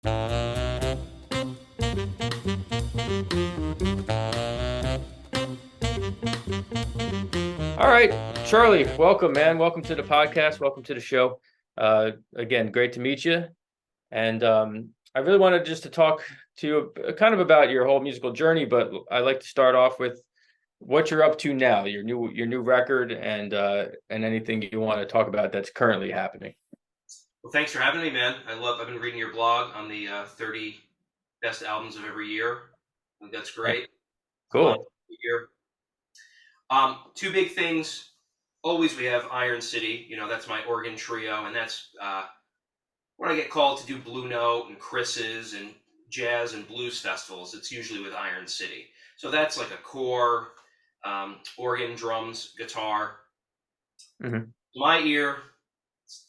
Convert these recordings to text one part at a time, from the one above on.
All right, Charlie, welcome, man. Welcome to the podcast. Welcome to the show. Again, great to meet you. And I really wanted just to talk to you kind of about your whole musical journey, but I'd like to start off with what you're up to now, your new record, and anything you want to talk about that's currently happening. Well, thanks for having me, man. I've been reading your blog on the 30 best albums of every year. I think that's great. Cool. Year. Two big things. Always we have Iron City. You know, that's my organ trio, and that's when I get called to do Blue Note and Chris's and jazz and blues festivals. It's usually with Iron City. So that's like a core organ, drums, guitar. Mm-hmm. My ear.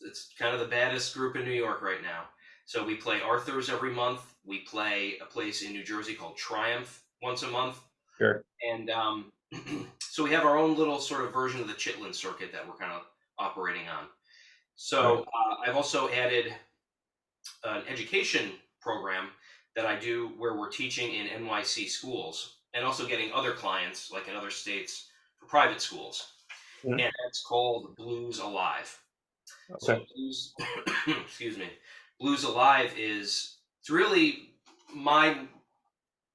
It's kind of the baddest group in New York right now. So we play Arthur's every month. We play a place in New Jersey called Triumph once a month. Sure. And so we have our own little sort of version of the Chitlin circuit that we're kind of operating on. So I've also added an education program that I do where we're teaching in NYC schools and also getting other clients, like in other states, for private schools. Mm-hmm. And that's called Blues Alive. Okay. So Blues, excuse me, Blues Alive it's really my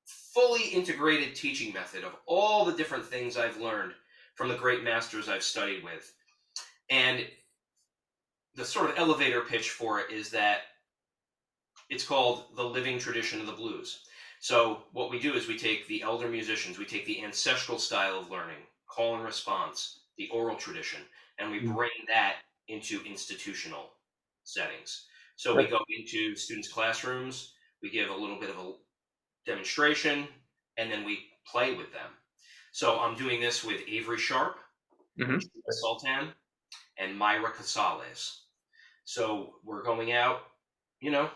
fully integrated teaching method of all the different things I've learned from the great masters I've studied with. And the sort of elevator pitch for it is that it's called the living tradition of the blues. So what we do is we take the elder musicians, we take the ancestral style of learning, call and response, the oral tradition, and we bring that into institutional settings. So we go into students' classrooms, we give a little bit of a demonstration, and then we play with them. So I'm doing this with Avery Sharpe, Juma Sultan, and Myra Casales. So we're going out, you know,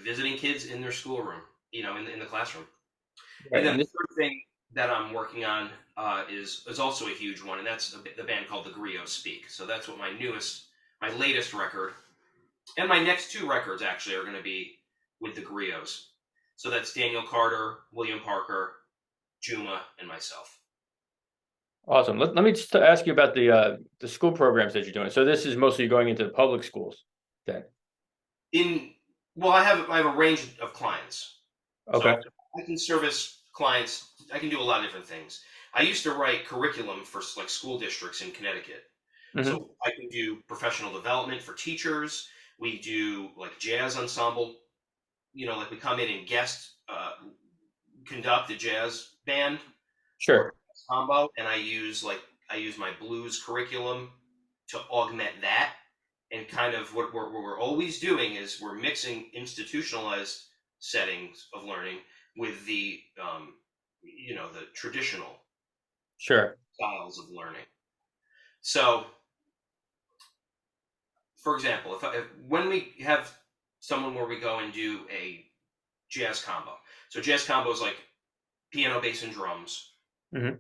visiting kids in their schoolroom, you know, in the classroom. Right. And then the third thing that I'm working on is also a huge one, and that's the band called the Griots Speak. So that's what my latest record, and my next two records actually are going to be with the Griots. So that's Daniel Carter, William Parker, Juma, and myself. Awesome. Let me just ask you about the school programs that you're doing. So this is mostly going into the public schools, then. I have a range of clients. Okay. So I can service clients. I can do a lot of different things. I used to write curriculum for like school districts in Connecticut. Mm-hmm. So I can do professional development for teachers. We do like jazz ensemble. You know, like we come in and guest conduct a jazz band. Sure. Combo, and I use my blues curriculum to augment that. And kind of what we're always doing is we're mixing institutionalized settings of learning with the the traditional styles of learning. So, for example, when we have someone where we go and do a jazz combo, so jazz combo is like piano, bass, and drums, and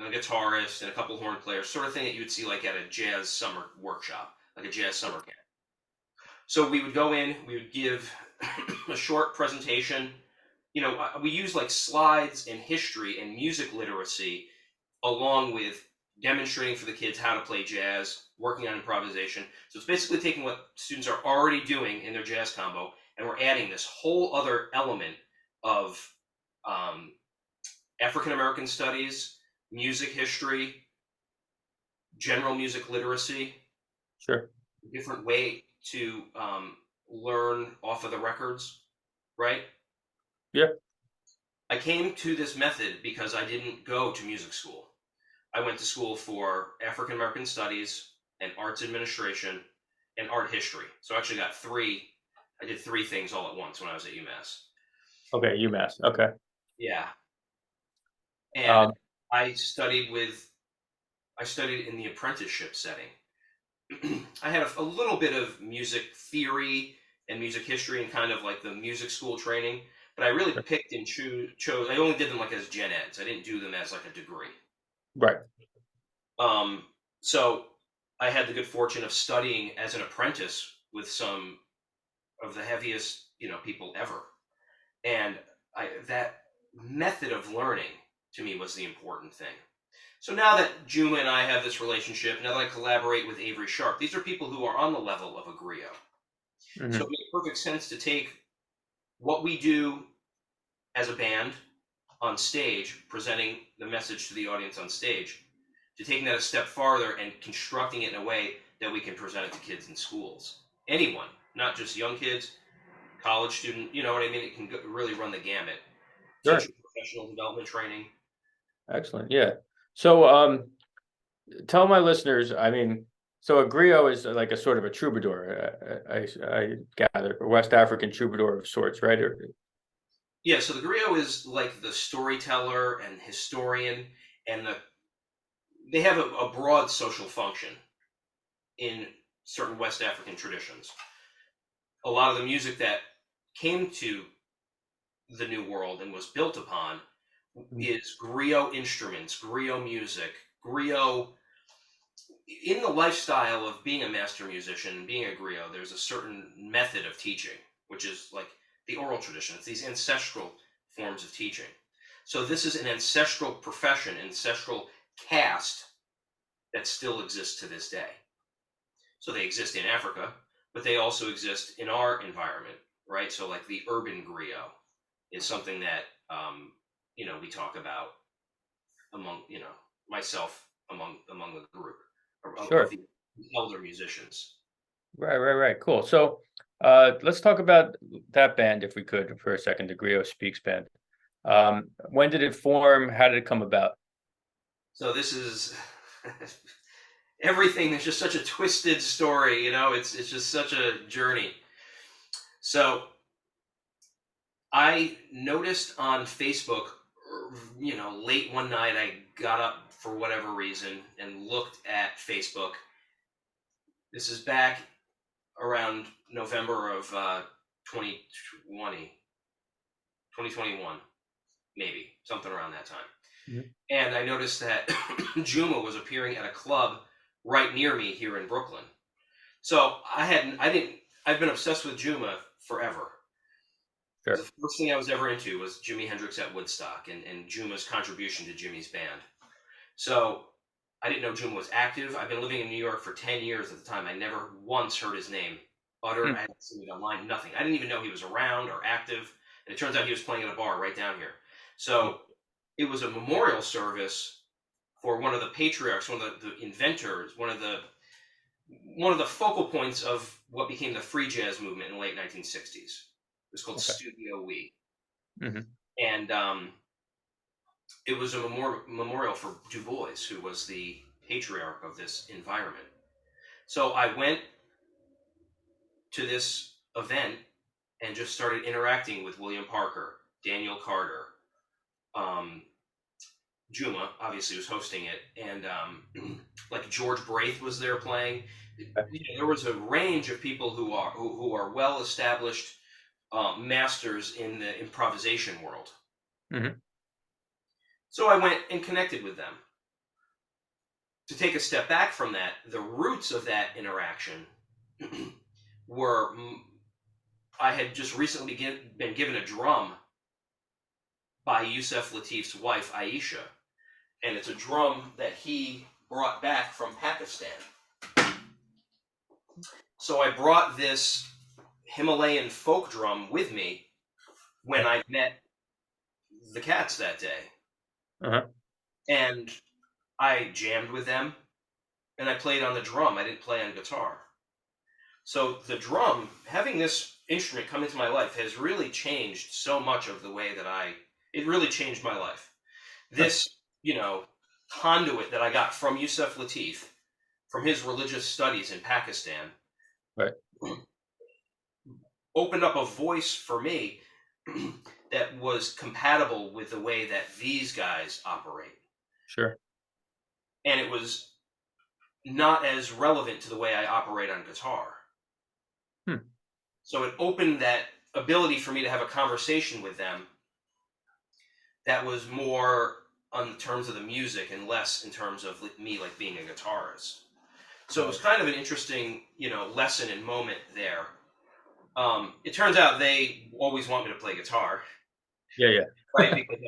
a guitarist and a couple horn players, sort of thing that you would see like at a jazz summer workshop, like a jazz summer camp. So we would go in, we would give a short presentation. You know, we use like slides and history and music literacy along with demonstrating for the kids how to play jazz, working on improvisation. So it's basically taking what students are already doing in their jazz combo, and we're adding this whole other element of African-American studies, music history, general music literacy. Sure. Different way to learn off of the records, right? Yeah. I came to this method because I didn't go to music school. I went to school for African American studies and arts administration and art history. So I actually I did three things all at once when I was at UMass. Okay, UMass. Okay. Yeah. And I studied in the apprenticeship setting. I had a little bit of music theory and music history and kind of like the music school training, but I really picked and chose. I only did them like as gen eds. I didn't do them as like a degree. Right. So I had the good fortune of studying as an apprentice with some of the heaviest, people ever. And that method of learning to me was the important thing. So now that Juma and I have this relationship, now that I collaborate with Avery Sharpe, these are people who are on the level of a griot. So it made perfect sense to take what we do as a band on stage, presenting the message to the audience on stage, to taking that a step farther and constructing it in a way that we can present it to kids in schools. Anyone, not just young kids, college student, you know what I mean? It can really run the gamut. Sure. Teaching professional development training. Excellent. Yeah. So tell my listeners, so a griot is like a sort of a troubadour, I gather, a West African troubadour of sorts, right? Yeah, so the griot is like the storyteller and historian, and they have a broad social function in certain West African traditions. A lot of the music that came to the New World and was built upon is griot instruments, griot music, griot. In the lifestyle of being a master musician and being a griot, there's a certain method of teaching, which is like the oral tradition. It's these ancestral forms of teaching. So this is an ancestral profession, ancestral caste that still exists to this day. So they exist in Africa, but they also exist in our environment, right? So like the urban griot is something that we talk about among myself among the group Sure. of the elder musicians. Right. Cool. So let's talk about that band if we could for a second, the Griots Speaks band. When did it form? How did it come about? So this is everything. There's just such a twisted story, it's just such a journey. So I noticed on Facebook, late one night, I got up for whatever reason and looked at Facebook. This is back around November of 2021, maybe, something around that time. Mhm. And I noticed that Juma was appearing at a club right near me here in Brooklyn. So I've been obsessed with Juma forever. Sure. The first thing I was ever into was Jimi Hendrix at Woodstock and Juma's contribution to Jimmy's band. So I didn't know Juma was active. I've been living in New York for 10 years at the time. I never once heard his name uttered. I hadn't seen it online, nothing. I didn't even know he was around or active. And it turns out he was playing at a bar right down here. So it was a memorial service for one of the patriarchs, one of the inventors, one of the focal points of what became the free jazz movement in the late 1960s. It was called Studio We. And it was a memorial for Du Bois, who was the patriarch of this environment. So I went to this event and just started interacting with William Parker, Daniel Carter. Juma obviously was hosting it, and like George Braith was there playing. There was a range of people who are well established masters in the improvisation world. So I went and connected with them. To take a step back from that, the roots of that interaction were I had just recently been given a drum by Yusef Lateef's wife, Aisha. And it's a drum that he brought back from Pakistan. So I brought this Himalayan folk drum with me when I met the cats that day. And I jammed with them, and I played on the drum. I didn't play on guitar. So the drum, having this instrument come into my life, has really changed so much of the way that it really changed my life. This, conduit that I got from Yusef Lateef, from his religious studies in Pakistan, opened up a voice for me that was compatible with the way that these guys operate. Sure. And it was not as relevant to the way I operate on guitar. So it opened that ability for me to have a conversation with them that was more on terms of the music and less in terms of me like being a guitarist. So it was kind of an interesting, lesson and moment there. It turns out they always want me to play guitar, Yeah, yeah. right? Because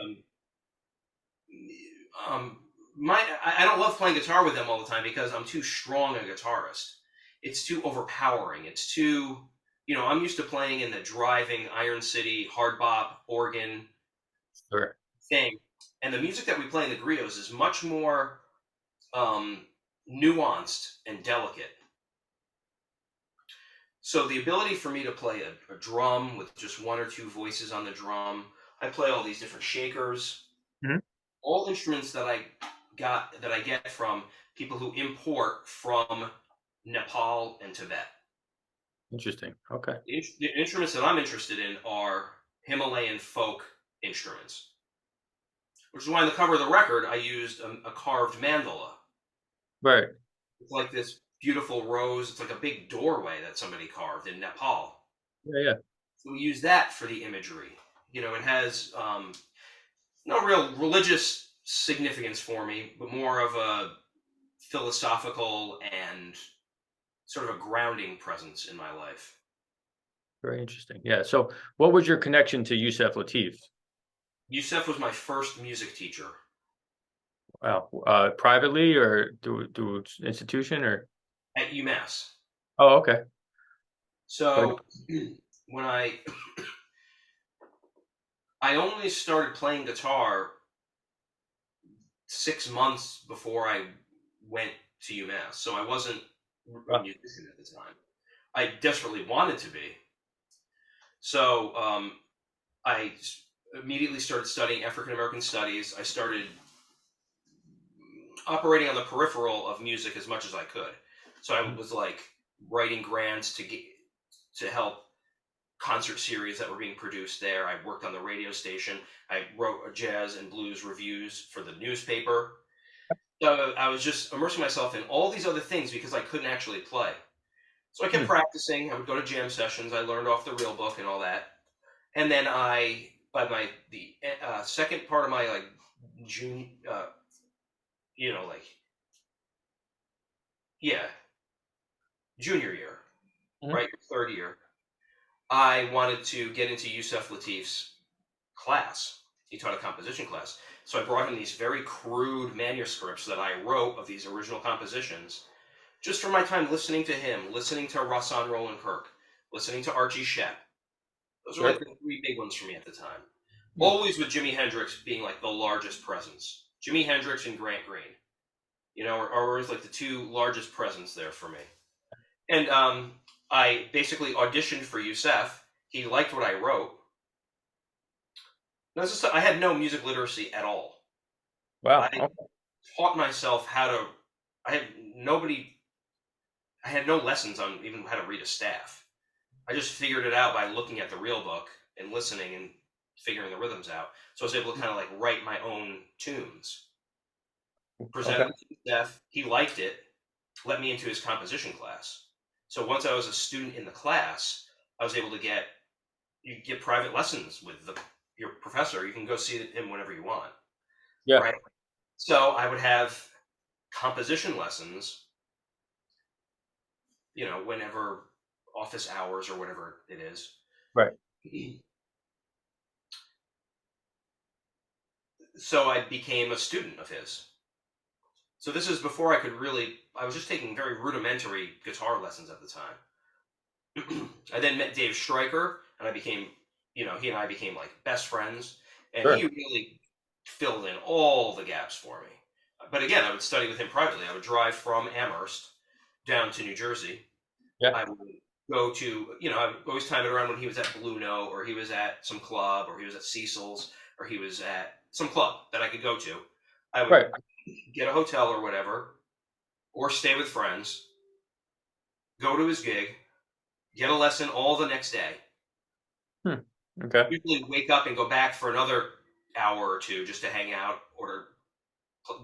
I don't love playing guitar with them all the time because I'm too strong a guitarist. It's too overpowering. It's too, I'm used to playing in the driving Iron City hard bop organ Sure. thing, and the music that we play in the griots is much more nuanced and delicate. So the ability for me to play a drum with just one or two voices on the drum, I play all these different shakers, Mhm. all instruments that I get from people who import from Nepal and Tibet. Interesting. Okay. The instruments that I'm interested in are Himalayan folk instruments, which is why on the cover of the record I used a carved mandala. Right. It's like this beautiful rose. It's like a big doorway that somebody carved in Nepal. Yeah, yeah. So we use that for the imagery. It has no real religious significance for me, but more of a philosophical and sort of a grounding presence in my life. Very interesting. Yeah. So, what was your connection to Yusef Lateef? Yusef was my first music teacher Wow. Privately or through institution or? at UMass. Oh, okay. But So when I only started playing guitar 6 months before I went to UMass, so I wasn't a musician at the time. I desperately wanted to be. So I immediately started studying African American studies. I started operating on the peripheral of music as much as I could. So I was like writing grants to help concert series that were being produced there. I worked on the radio station. I wrote jazz and blues reviews for the newspaper. So I was just immersing myself in all these other things because I couldn't actually play. So I kept Hmm. practicing. I would go to jam sessions. I learned off the real book and all that. And then by the second part of my like June, like yeah, junior year, Mhm. right, third year, I wanted to get into Yusef Lateef's class. He taught a composition class. So I brought him these very crude manuscripts that I wrote of these original compositions just from my time listening to him, listening to Rahsaan Roland Kirk, listening to Archie Shepp. Those were like Sure. the three big ones for me at the time. Hmm. Always with Jimi Hendrix being like the largest presence. Jimi Hendrix and Grant Green, are always like the two largest presents there for me. And I basically auditioned for Yusef. He liked what I wrote. I had no music literacy at all. Wow. I Okay. taught myself how to. I had nobody. I had no lessons on even how to read a staff. I just figured it out by looking at the real book and listening and figuring the rhythms out. So I was able to kind of like write my own tunes. Okay. Presented to Yusef. He liked it. Let me into his composition class. So once I was a student in the class, I was able to get private lessons with your professor. You can go see him whenever you want, Yeah. right? So I would have composition lessons, whenever office hours or whatever it is. Right. So I became a student of his. So this is before I was just taking very rudimentary guitar lessons at the time. I then met Dave Stryker, and he and I became like best friends, and he Sure. really filled in all the gaps for me. But again, I would study with him privately. I would drive from Amherst down to New Jersey. Yeah. I would go to, I would always time it around when he was at Blue Note, or he was at some club, or he was at Cecil's, or he was at some club that I could go to. I would Right. get a hotel or whatever, or stay with friends, go to his gig, get a lesson all the next day. Hmm. Okay. Usually wake up and go back for another hour or two just to hang out or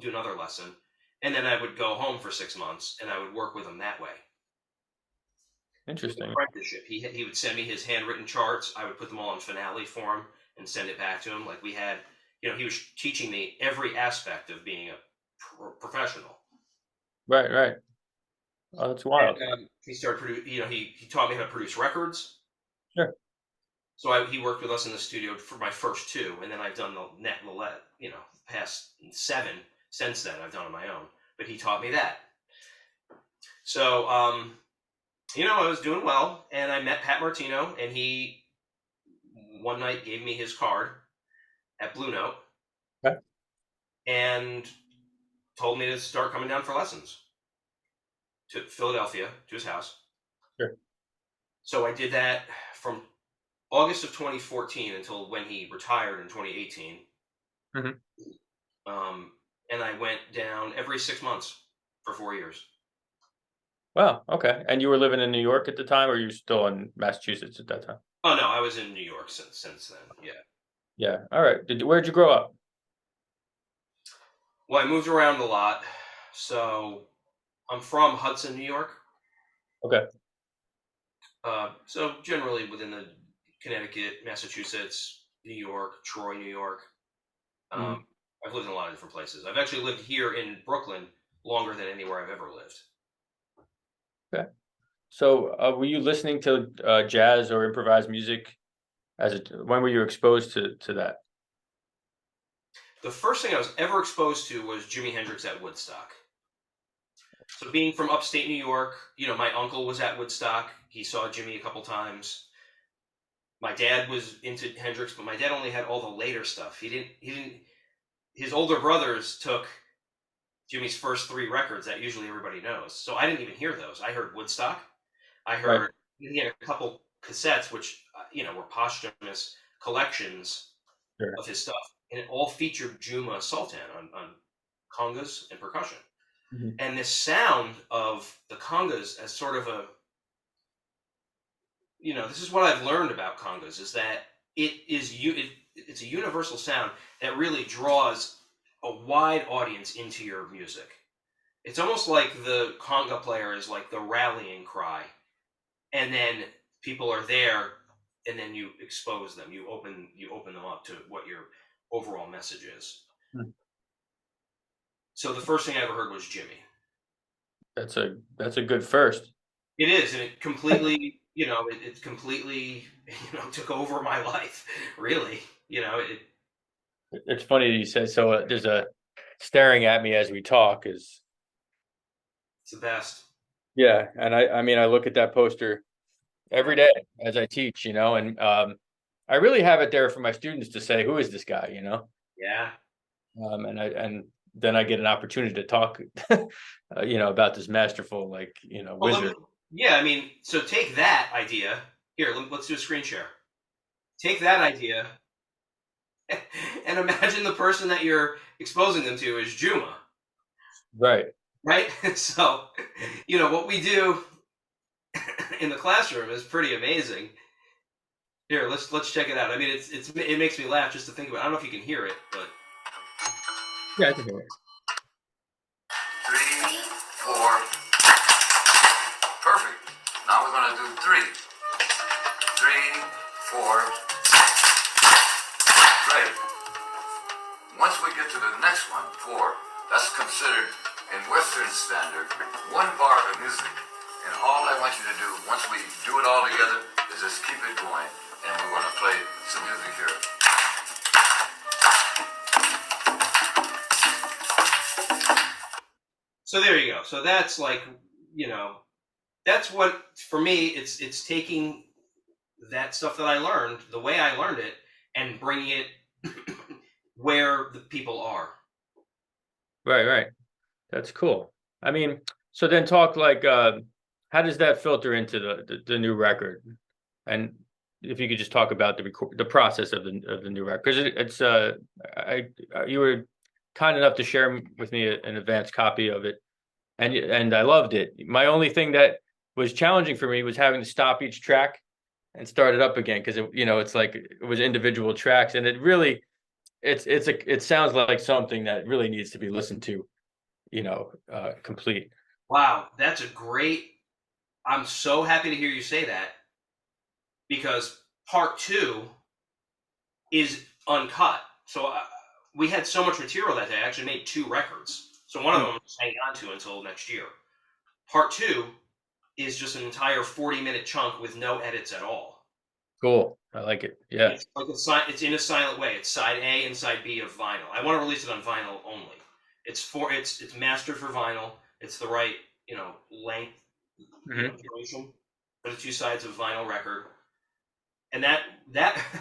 do another lesson. And then I would go home for 6 months and I would work with him that way. It was an Interesting. apprenticeship. He would send me his handwritten charts. I would put them all in Finale form and send it back to him. Like we had, he was teaching me every aspect of being a professional. Right. Right. Oh, that's And wild. he started he taught me how to produce records. Sure. So he worked with us in the studio for my first two, and then I've done past 7 since then. I've done on my own, but he taught me that. So I was doing well, and I met Pat Martino, and he one night gave me his card at Blue Note, Okay. and told me to start coming down for lessons to Philadelphia, to his house. Sure. So I did that from August of 2014 until when he retired in 2018. And I went down every 6 months for 4 years. Wow. Okay. And you were living in New York at the time, or you were still in Massachusetts at that time? Oh no, I was in New York since then. Yeah. Yeah. All right. Where'd you grow up? Well, I moved around a lot. So I'm from Hudson, New York. Okay. So generally within the Connecticut, Massachusetts, New York, Troy, New York. I've lived in a lot of different places. I've actually lived here in Brooklyn longer than anywhere I've ever lived. Okay. So were you listening to jazz or improvised music when were you exposed to that? The first thing I was ever exposed to was Jimi Hendrix at Woodstock. So being from upstate New York, my uncle was at Woodstock. He saw Jimmy a couple times. My dad was into Hendrix, but my dad only had all the later stuff. He didn't. His older brothers took Jimmy's first 3 records that usually everybody knows. So I didn't even hear those. I heard Woodstock. I heard he had a couple cassettes, which were posthumous collections of his stuff, and it all featured Juma Sultan on congas and percussion. And this sound of the congas as sort of this is what I've learned about congas, is that it's a universal sound that really draws a wide audience into your music. It's almost like the conga player is like the rallying cry, and then people are there, and then you expose them. You open them up to what your overall message is. So the first thing I ever heard was Jimmy. That's a good first. It is, and it completely, it completely, took over my life. Really, It's funny that you said so. There's a staring at me as we talk is. It's the best. Yeah, and I mean I look at that poster every day as I teach, and I really have it there for my students to say, who is this guy, Yeah. And then I get an opportunity to talk, about this masterful, wizard. Yeah, I mean, so take that idea. Here, let's do a screen share. Take that idea and imagine the person that you're exposing them to is Juma. Right. Right? So, what we do in the classroom is pretty amazing. Here, let's check it out. I mean, it makes me laugh just to think about it. I don't know if you can hear it, but yeah, I can hear it. 3, 4. Perfect. Now we're going to do 3. 3, 4. Great. Once we get to the next one, 4, that's considered in Western standard 1 bar of music. And all I want you to do, once we do it all together, is just keep it going. And we're going to play some music here. So there you go. So that's that's what, for me, it's taking that stuff that I learned, the way I learned it, and bringing it where the people are. Right. That's cool. I mean, so then talk how does that filter into the new record? And if you could just talk about the process of the new record, because you were kind enough to share with me an advanced copy of it, and I loved it. My only thing that was challenging for me was having to stop each track and start it up again, because it's like it was individual tracks, and it really it sounds like something that really needs to be listened to, complete. Wow, I'm so happy to hear you say that, because part 2 is uncut. So we had so much material that day. I actually made 2 records. So one of them I'm just hanging on to until next year. Part 2 is just an entire 40-minute chunk with no edits at all. Cool. I like it. Yeah. It's like it's in a silent way. It's side A and side B of vinyl. I want to release it on vinyl only. It's mastered for vinyl. It's the right, length, duration for the two sides of vinyl record. And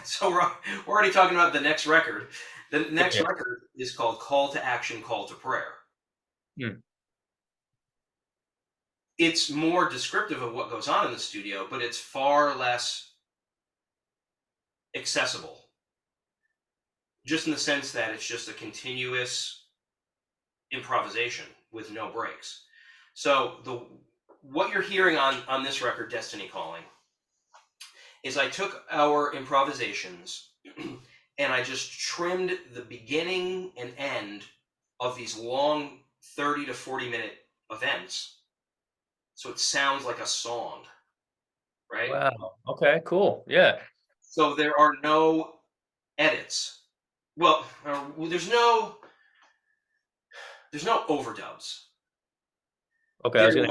so we're already talking about the next record. The next record is called Call to Action, Call to Prayer. It's more descriptive of what goes on in the studio, but it's far less accessible. Just in the sense that it's just a continuous improvisation with no breaks. So what you're hearing on this record, Destiny Calling, is I took our improvisations and I just trimmed the beginning and end of these long 30 to 40 minute events so it sounds like a song, right? Wow. Okay, cool. Yeah. So there are no edits. Well, there's no overdubs. Okay,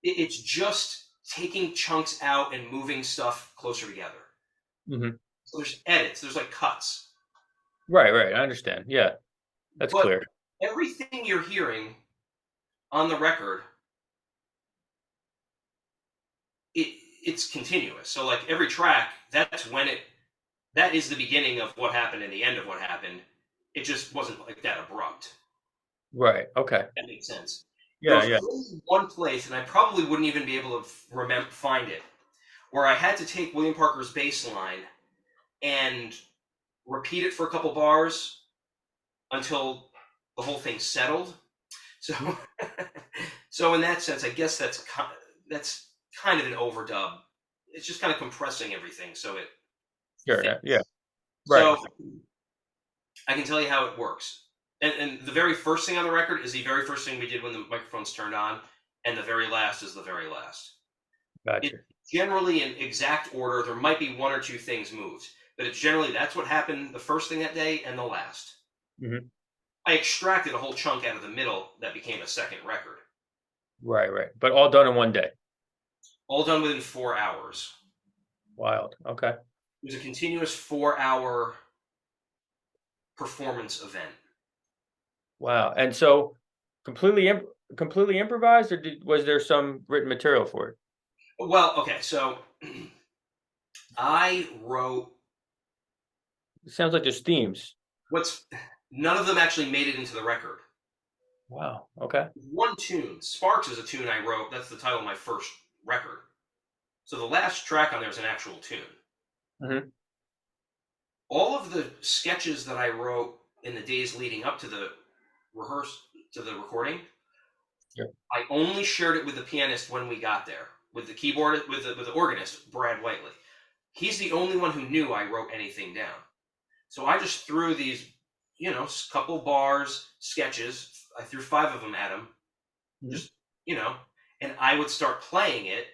it's just taking chunks out and moving stuff closer together. So there's edits, there's like cuts. Right. I understand. Yeah, that's clear. Everything you're hearing on the record, it's continuous. So like every track, that is the beginning of what happened and the end of what happened. It just wasn't like that abrupt. Right. Okay. That makes sense. Yeah. There's one place, and I probably wouldn't even be able to find it, where I had to take William Parker's bass line and repeat it for a couple bars until the whole thing settled. So in that sense, I guess that's kind of an overdub. It's just kind of compressing everything, so it. Sure. Yeah. Right. So I can tell you how it works. And the very first thing on the record is the very first thing we did when the microphone's turned on, and the very last is the very last. Gotcha. It's generally in exact order. There might be one or two things moved, but it's generally that's what happened the first thing that day and the last. I extracted a whole chunk out of the middle that became a second record. Right. But all done in one day. All done within 4 hours. Wild. Okay. It was a continuous 4-hour performance event. Wow. And so completely improvised, or was there some written material for it? Well, okay, so I wrote. It sounds like there's themes. None of them actually made it into the record. Wow. Okay. One tune, Sparks, is a tune I wrote. That's the title of my first record. So the last track on there is an actual tune. All of the sketches that I wrote in the days leading up to the recording, I only shared it with the pianist when we got there, with the keyboard, with the organist, Brad Whiteley. He's the only one who knew I wrote anything down. So I just threw these, couple bars, sketches. I threw 5 of them at him, just, and I would start playing it,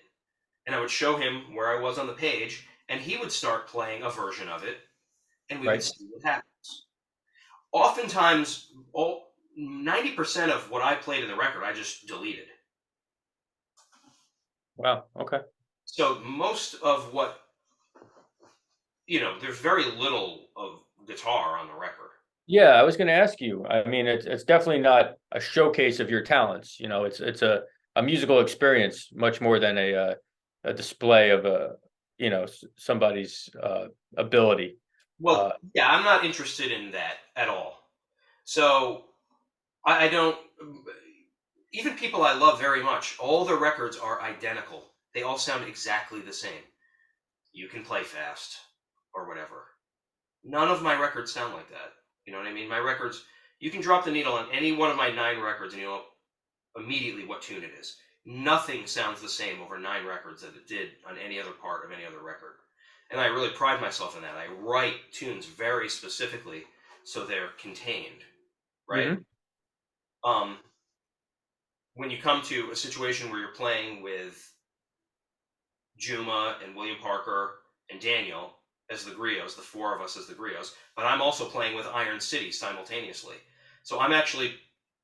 and I would show him where I was on the page, and he would start playing a version of it, and we would see what happens. Oftentimes, 90% of what I played in the record, I just deleted. Wow. Okay. So most of what, there's very little of guitar on the record. Yeah, I was going to ask you. I mean, it's definitely not a showcase of your talents. It's a musical experience much more than a display of somebody's ability. Well, yeah, I'm not interested in that at all. So I don't. Even people I love very much, all their records are identical. They all sound exactly the same. You can play fast or whatever. None of my records sound like that. You know what I mean? My records, you can drop the needle on any one of my 9 records and you'll know immediately what tune it is. Nothing sounds the same over 9 records that it did on any other part of any other record. And I really pride myself in that. I write tunes very specifically so they're contained, right? When you come to a situation where you're playing with Juma and William Parker and Daniel as the griots, the 4 of us as the griots, but I'm also playing with Iron City simultaneously. So I'm actually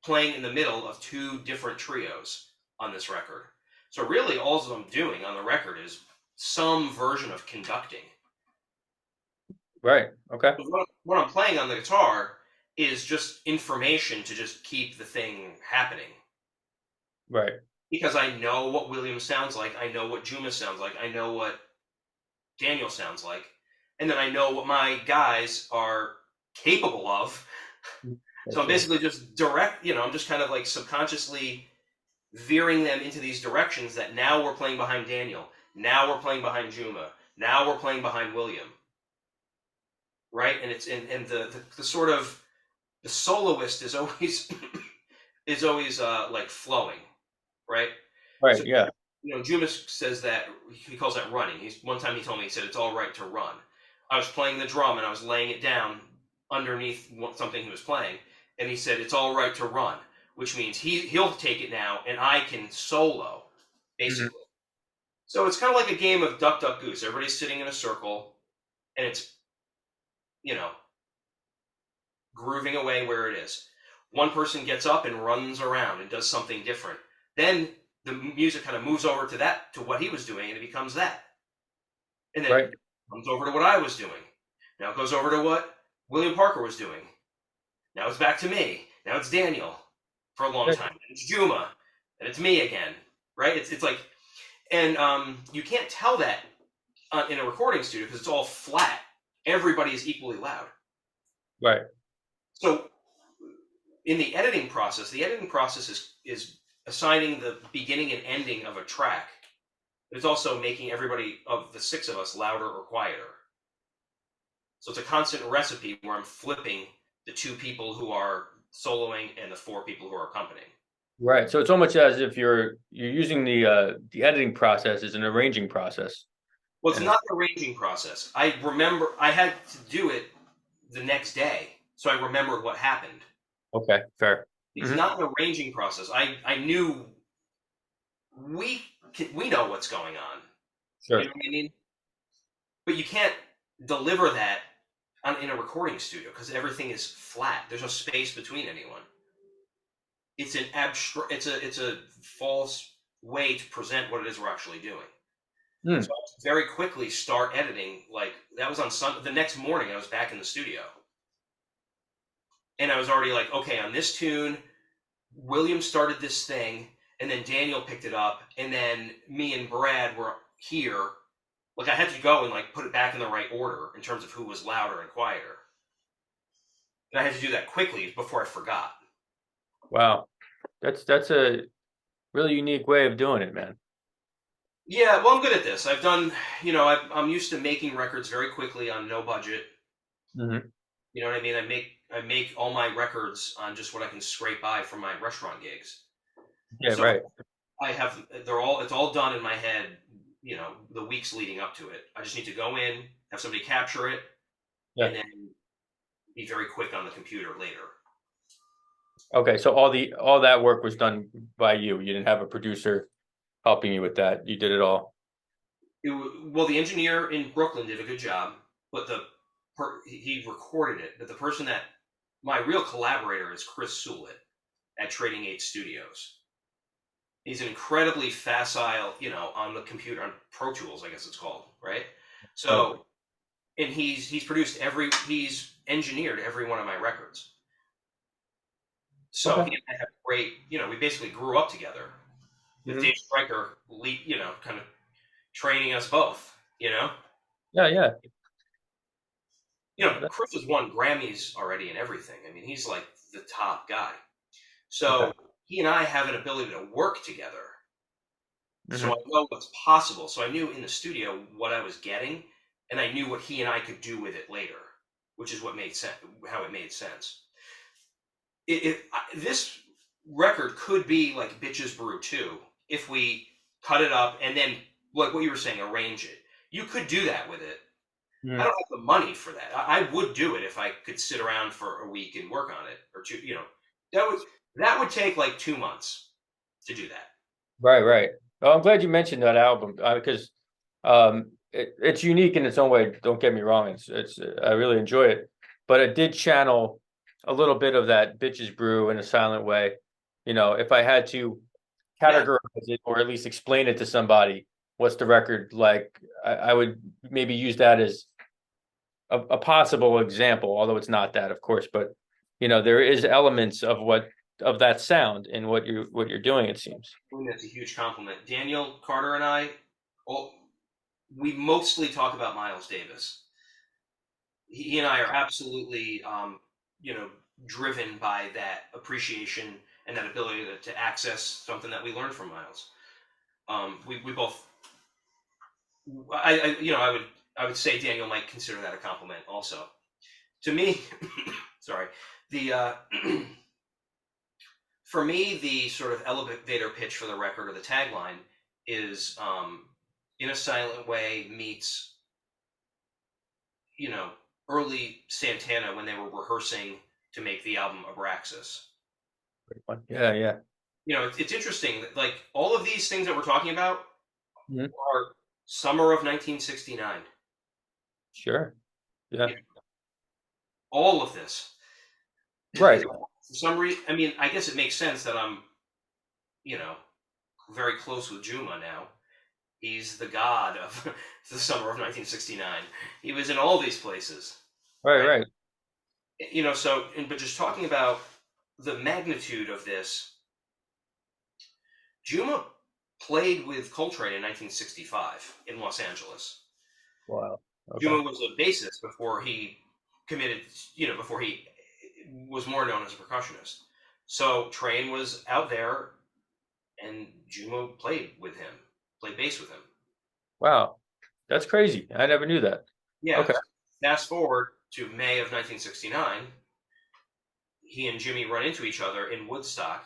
playing in the middle of 2 different trios on this record. So really all I'm doing on the record is some version of conducting. Right. Okay. What I'm playing on the guitar is just information to just keep the thing happening. Right. Because I know what William sounds like, I know what Juma sounds like, I know what Daniel sounds like, and then I know what my guys are capable of. So I'm basically just I'm just kind of like subconsciously veering them into these directions that now we're playing behind Daniel, now we're playing behind Juma, now we're playing behind William. Right? And it's and the sort of the soloist is always like flowing, right? Right. So Yeah. Juma says that he calls that running. One time he told me, he said it's all right to run. I was playing the drum and I was laying it down underneath something he was playing, and he said it's all right to run, which means he'll take it now and I can solo, basically. Mhm. So it's kind of like a game of duck, duck, goose. Everybody's sitting in a circle, and it's grooving away where it is. One person gets up and runs around and does something different. Then the music kind of moves over to what he was doing, and it becomes that. And then Right. it comes over to what I was doing. Now it goes over to what William Parker was doing. Now it's back to me. Now it's Daniel for a long time. And it's Juma. And it's me again. Right? It's like, and you can't tell that in a recording studio because it's all flat. Everybody is equally loud. Right. So in the editing process is assigning the beginning and ending of a track. It's also making everybody of the six of us louder or quieter. So it's a constant recipe where I'm flipping the two people who are soloing and the four people who are accompanying. Right. So it's almost as if you're using the editing process as an arranging process. Well, it's not an arranging process. I remember I had to do it the next day, so I remembered what happened. Okay, fair. It's not an arranging process. I knew we know what's going on. Sure. You know what I mean? But you can't deliver that in a recording studio because everything is flat. There's no space between anyone. It's an it's a false way to present what it is we're actually doing. So I very quickly start editing. Like that was on Sunday. The next morning, I was back in the studio, and I was already like, okay, on this tune, William started this thing, and then Daniel picked it up, and then me and Brad were here. Like I had to go and like put it back in the right order in terms of who was louder and quieter. And I had to do that quickly before I forgot. Wow. That's a really unique way of doing it, man. Yeah, well, I'm good at this. I've done, I'm used to making records very quickly on no budget. Mm-hmm. You know what I mean? I make all my records on just what I can scrape by from my restaurant gigs. Yeah, So right. it's all done in my head, the weeks leading up to it. I just need to go in, have somebody capture it, and then be very quick on the computer later. Okay, so all that work was done by you. You didn't have a producer helping you with that. You did it all. Well, the engineer in Brooklyn did a good job, but he recorded it. But the person my real collaborator is Chris Soulet at Trading 8 Studios. He's an incredibly facile, on the computer, on Pro Tools, I guess it's called, right? So, and he's he's engineered every one of my records. So he and I have great, we basically grew up together with Dave Stryker, kind of training us both, Yeah, yeah. Chris has won Grammys already and everything. I mean, he's like the top guy. So he and I have an ability to work together. So I know what's possible. So I knew in the studio what I was getting, and I knew what he and I could do with it later, which is what made sense, how it made sense. This record could be like Bitches Brew 2 if we cut it up and then, like what you were saying, arrange it. You could do that with it. I don't have the money for that. I would do it if I could sit around for a week and work on it, or two. That would take like 2 months to do that. Right. Oh, I'm glad you mentioned that album because it's unique in its own way. Don't get me wrong. It's I really enjoy it, but it did channel a little bit of that Bitches Brew in a silent way. If I had to categorize it or at least explain it to somebody, what's the record like? I would maybe use that as a possible example, although it's not that, of course, but there is elements of that sound in what you're doing, it seems. I think that's a huge compliment. Daniel Carter and I, we mostly talk about Miles Davis. He and I are absolutely, driven by that appreciation and that ability to access something that we learned from Miles. We both, I would say Daniel might consider that a compliment also. To me, sorry, the for me, the sort of elevator pitch for the record, or the tagline, is "In a Silent Way" meets, early Santana when they were rehearsing to make the album Abraxas. Yeah. It's interesting that, like, all of these things that we're talking about Mhm. are summer of 1969. Sure. Yeah. All of this. Right. For some reason, I mean, I guess it makes sense that I'm, very close with Juma now. He's the god of the summer of 1969. He was in all these places. Right. But just talking about the magnitude of this, Juma played with Coltrane in 1965 in Los Angeles. Wow. Okay. Juma was a bassist before he committed, before he was more known as a percussionist. So Train was out there, and Juma played bass with him. Wow. That's crazy. I never knew that. Yeah. Okay. Fast forward to May of 1969, he and Jimmy run into each other in Woodstock,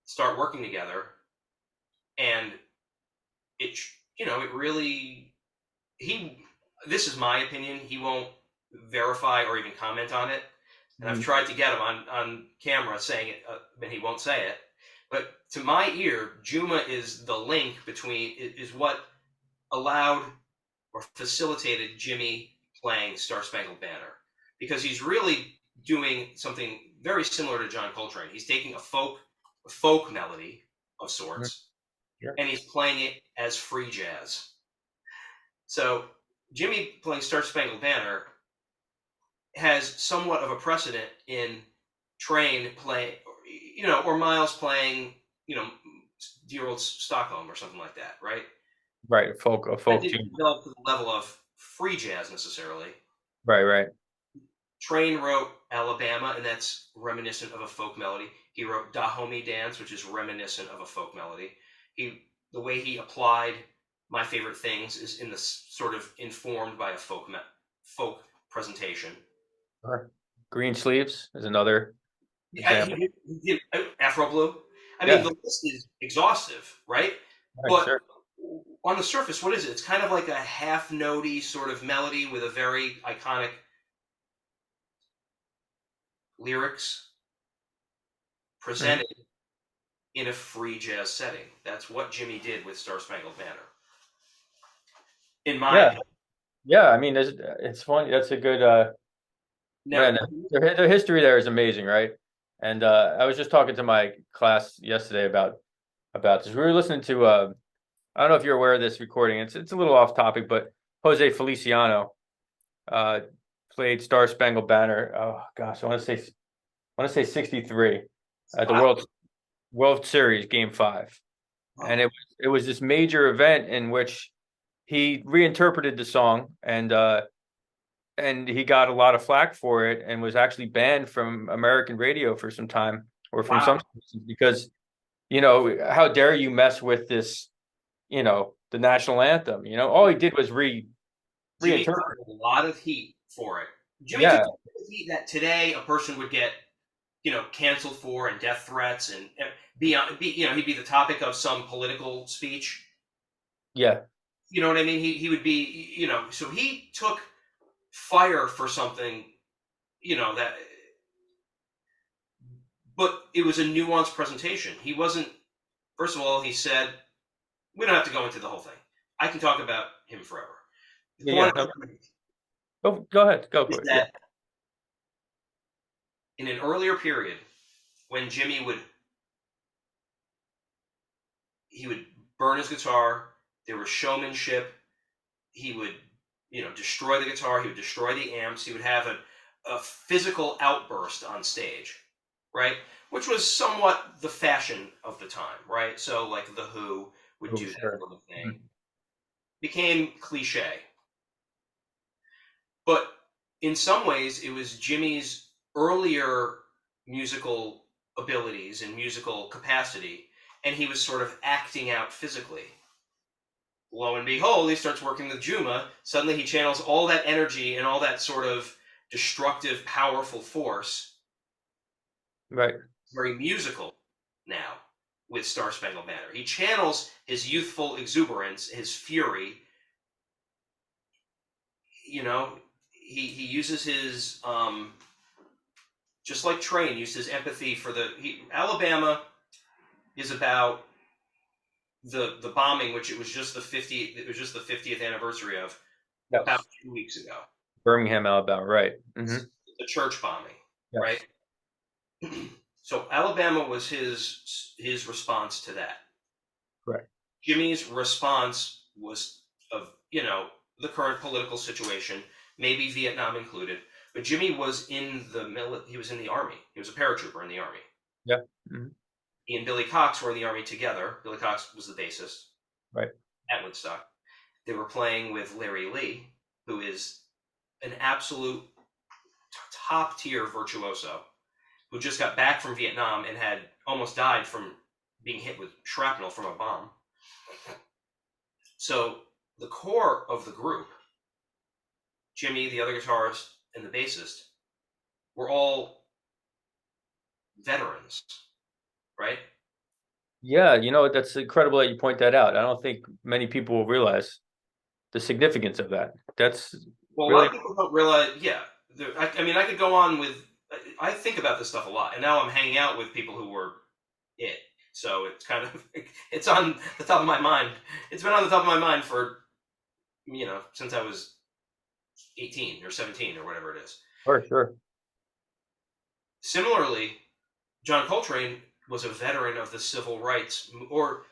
start working together, and it really, this is my opinion, he won't verify or even comment on it, and I've tried to get him on camera saying it, but he won't say it. But to my ear, Juma is the link is what allowed or facilitated Jimmy playing Star Spangled Banner, because he's really doing something very similar to John Coltrane. He's taking a folk melody of sorts, and he's playing it as free jazz. So Jimmy playing Star Spangled Banner has somewhat of a precedent in Train playing, or Miles playing, Dear Old Stockholm or something like that, right? Right. A folk That tune. didn't develop to the level of free jazz necessarily. Right. Train wrote Alabama, and that's reminiscent of a folk melody. He wrote Dahomey Dance, which is reminiscent of a folk melody. The way he applied My Favorite Things is in this sort of informed by a folk presentation. Green Sleeves is another example. He did Afro Blue. I mean, the list is exhaustive, right? But sure. On the surface, what is it? It's kind of like a half-notey sort of melody with a very iconic lyrics presented in a free jazz setting. That's what Jimmy did with Star Spangled Banner. In my opinion. Yeah, I mean, it's funny. That's a good man. Their history there is amazing, right? And I was just talking to my class yesterday about this. We were listening to I don't know if you're aware of this recording. It's a little off topic, but Jose Feliciano played Star Spangled Banner. Oh gosh, I want to say 63 at the World Series Game 5, and it was this major event in which he reinterpreted the song, and he got a lot of flack for it, and was actually banned from American radio for some time, or from some stations, because how dare you mess with this, the national anthem. All he did was Jimmy reinterpret took a lot of heat for it. Jimmy took heat that today a person would get canceled for, and death threats, and he'd be the topic of some political speech. Yeah. You know what I mean? He would be, so he took fire for something, but it was a nuanced presentation. He wasn't, first of all, he said, we don't have to go into the whole thing. I can talk about him forever. Go ahead. Go for it. In an earlier period, when Jimmy would burn his guitar, there was showmanship. He would destroy the guitar. He would destroy the amps. He would have a physical outburst on stage, right? Which was somewhat the fashion of the time, right? So like the Who would Oh, do that sure. sort of thing. Became cliche. But in some ways, it was Jimmy's earlier musical abilities and musical capacity, and he was sort of acting out physically. Lo and behold, he starts working with Juma. Suddenly he channels all that energy and all that sort of destructive, powerful force. Right. Very musical now with Star Spangled Banner. He channels his youthful exuberance, his fury. He uses his just like Train used his empathy for Alabama is about the bombing, which it was just the 50th anniversary of Yes. about 2 weeks ago. Birmingham, Alabama, right. Mm-hmm. The church bombing, Yes. right? So Alabama was his response to that. Correct. Jimmy's response was of the current political situation, maybe Vietnam included. But Jimmy was in he was in the Army. He was a paratrooper in the Army. Yeah. Mm-hmm. He and Billy Cox were in the Army together. Billy Cox was the bassist. Right. At Woodstock. They were playing with Larry Lee, who is an absolute top-tier virtuoso, who just got back from Vietnam and had almost died from being hit with shrapnel from a bomb. So the core of the group, Jimmy, the other guitarist, and the bassist, were all veterans, right? Yeah, that's incredible that you point that out. I don't think many people will realize the significance of that. That's Well, really... a lot of people don't realize. Yeah, I could go on with. I think about this stuff a lot, and now I'm hanging out with people who were it. So it's kind of it's on the top of my mind. It's been on the top of my mind for since I was 18 or 17 or whatever it is. Sure. Similarly, John Coltrane was a veteran of the civil rights, or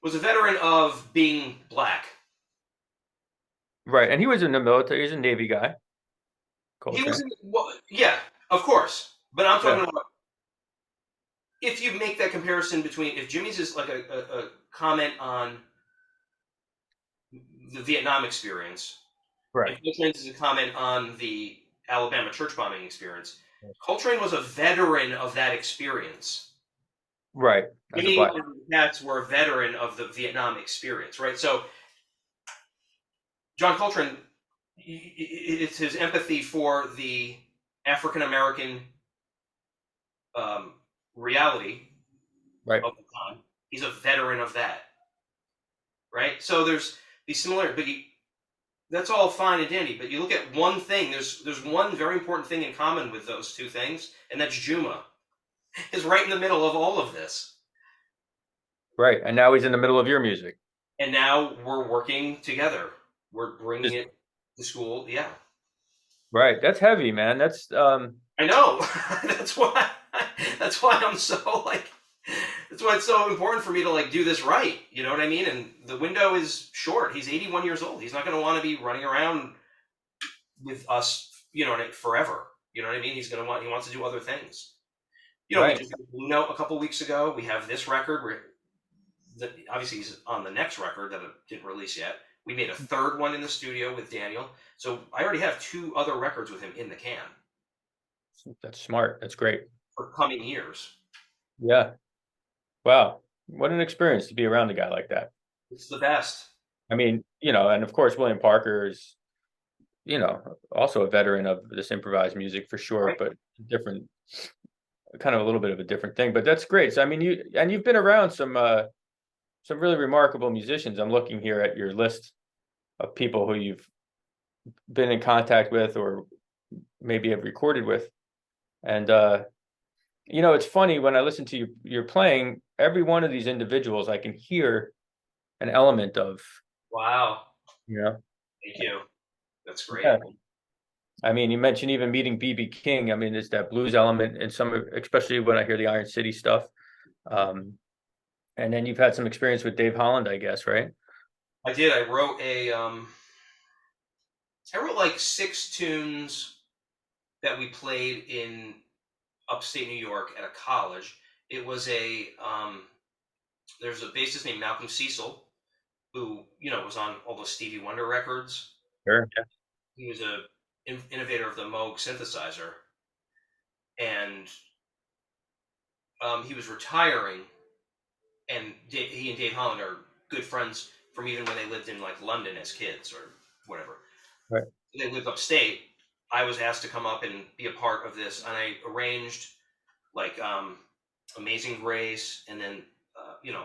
was a veteran of being black. Right, and he was in the military. He's a Navy guy. Coltrane. He was yeah, of course. But I'm talking about if you make that comparison between, if Jimmy's is like a comment on the Vietnam experience, right, and Coltrane's is a comment on the Alabama church bombing experience, Coltrane was a veteran of that experience. Right. Jimmy and the Cats were a veteran of the Vietnam experience, right? So John Coltrane, it's his empathy for the African American reality of the time. He's a veteran of that, right? So there's these similar, but that's all fine and dandy. But you look at one thing. There's one very important thing in common with those two things, and that's Juma is right in the middle of all of this. Right, and now he's in the middle of your music. And now we're working together. We're bringing it to school. Yeah. Right. That's heavy, man. That's I know. That's why I'm so that's why it's so important for me to do this right. You know what I mean? And the window is short. He's 81 years old. He's not going to want to be running around with us, forever. You know what I mean? He wants to do other things. We just got Blue Note a couple weeks ago. We have this record. Obviously he's on the next record that didn't release yet. We made a third one in the studio with Daniel. So I already have 2 other records with him in the can. That's smart. That's great. For coming years. Yeah. Wow. What an experience to be around a guy like that. It's the best. I mean, and of course, William Parker is, also a veteran of this improvised music for sure, right. But different, kind of a little bit of a different thing, but that's great. So, I mean, you've been around some really remarkable musicians. I'm looking here at your list of people who you've been in contact with or maybe have recorded with. And, it's funny when I listen to your playing, every one of these individuals, I can hear an element of. Wow. Thank you. That's great. Yeah. I mean, you mentioned even meeting B.B. King. I mean, there's that blues element in especially when I hear the Iron City stuff. And then you've had some experience with Dave Holland, I guess, right? I did. I wrote I wrote like 6 tunes that we played in upstate New York at a college. It was there's a bassist named Malcolm Cecil who, was on all those Stevie Wonder records. Sure. Yeah. He was a innovator of the Moog synthesizer, and he was retiring, and he and Dave Holland are good friends from even when they lived in like London as kids or whatever. Right. They lived upstate. I was asked to come up and be a part of this, and I arranged like Amazing Grace, and then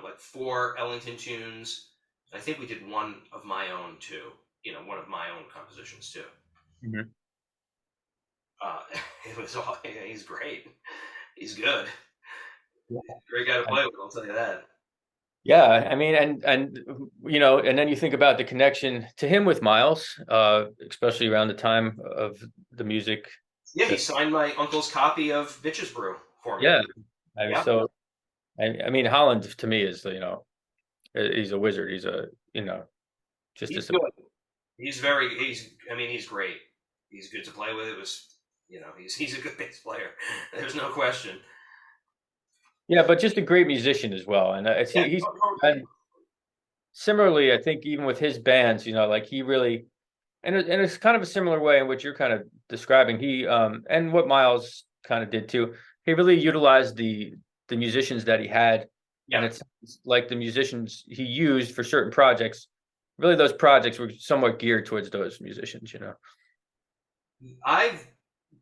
like 4 Ellington tunes. I think we did one of my own too. One of my own compositions too. Mm-hmm. It was all. He's great. He's good. Yeah. Great guy to play with. I'll tell you that. Yeah, I mean, and and then you think about the connection to him with Miles, especially around the time of the music. Yeah, he signed my uncle's copy of Bitches Brew for me. Yeah, so I mean, Holland to me is he's a wizard. He's just he's as good. He's great. He's good to play with. It was, he's a good bass player. There's no question. Yeah, but just a great musician as well. And he's and similarly, I think even with his bands, like he really, and it's kind of a similar way in which you're kind of describing. He and what Miles kind of did too. He really utilized the musicians that he had, and it's like the musicians he used for certain projects. Really, those projects were somewhat geared towards those musicians. I've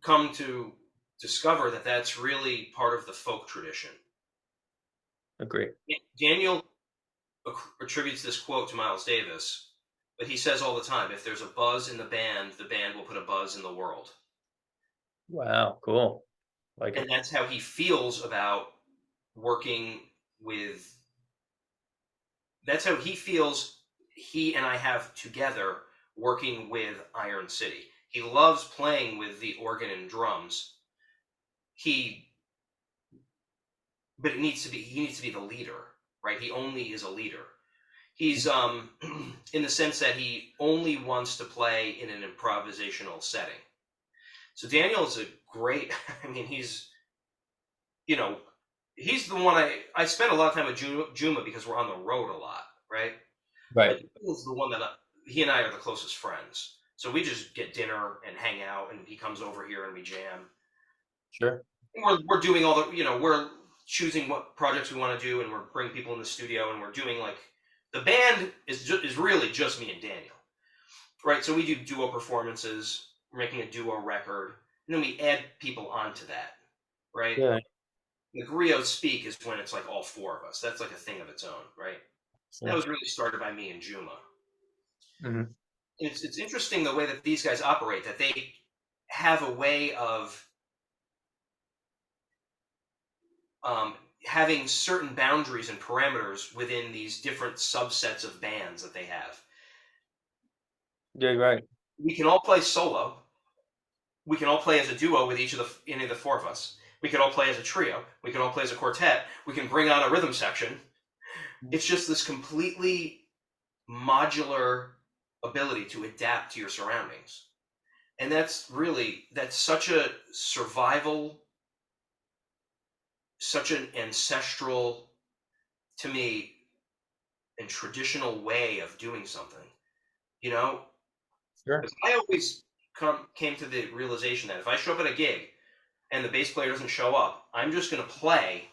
come to discover that that's really part of the folk tradition. Agree. Daniel attributes this quote to Miles Davis, but he says all the time, if there's a buzz in the band will put a buzz in the world. Wow, cool. And that's how he feels about working with, that's how he feels he and I have together working with Iron City. He loves playing with the organ and drums. But he needs to be the leader, right? He only is a leader. He's in the sense that he only wants to play in an improvisational setting. So Daniel is a great, he's the one I spent a lot of time with Juma because we're on the road a lot, right? Right. He's the one that he and I are the closest friends. So we just get dinner and hang out, and he comes over here and we jam. Sure. And we're doing all the, we're choosing what projects we want to do, and we're bringing people in the studio, and we're doing like, the band is really just me and Daniel, right? So we do duo performances, we're making a duo record, and then we add people onto that, right? Yeah. The Griots Speak is when it's like all 4 of us. That's like a thing of its own, right? That was really started by me and Juma. Mm-hmm. It's interesting the way that these guys operate, that they have a way of having certain boundaries and parameters within these different subsets of bands that they have. Yeah, right. We can all play solo. We can all play as a duo with any of the 4 of us. We can all play as a trio. We can all play as a quartet. We can bring on a rhythm section. It's just this completely modular ability to adapt to your surroundings. And that's such a survival, such an ancestral, to me, and traditional way of doing something. Sure. I always came to the realization that if I show up at a gig and the bass player doesn't show up, I'm just going to play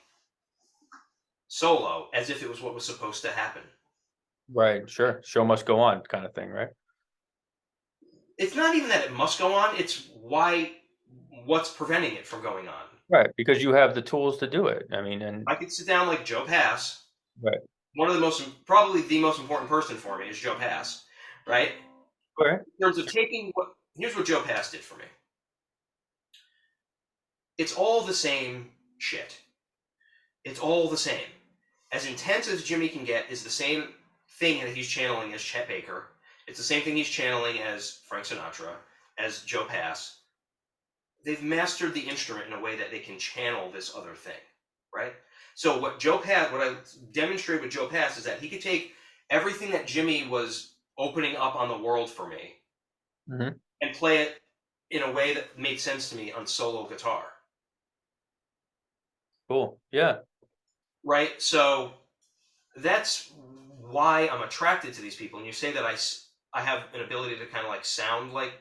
solo as if it was what was supposed to happen. Right. Sure. Show must go on kind of thing, right? It's not even that it must go on. It's what's preventing it from going on. Right. Because you have the tools to do it. And I could sit down like Joe Pass. Right. One of probably the most important person for me is Joe Pass, right? Okay. In terms of here's what Joe Pass did for me. It's all the same shit. It's all the same. As intense as Jimmy can get is the same thing that he's channeling as Chet Baker. It's the same thing he's channeling as Frank Sinatra, as Joe Pass. They've mastered the instrument in a way that they can channel this other thing, right? So what I demonstrated with Joe Pass is that he could take everything that Jimmy was opening up on the world for me Mhm. and play it in a way that made sense to me on solo guitar. Cool. Yeah. Right? So that's why I'm attracted to these people. And you say that I have an ability to kind of like sound like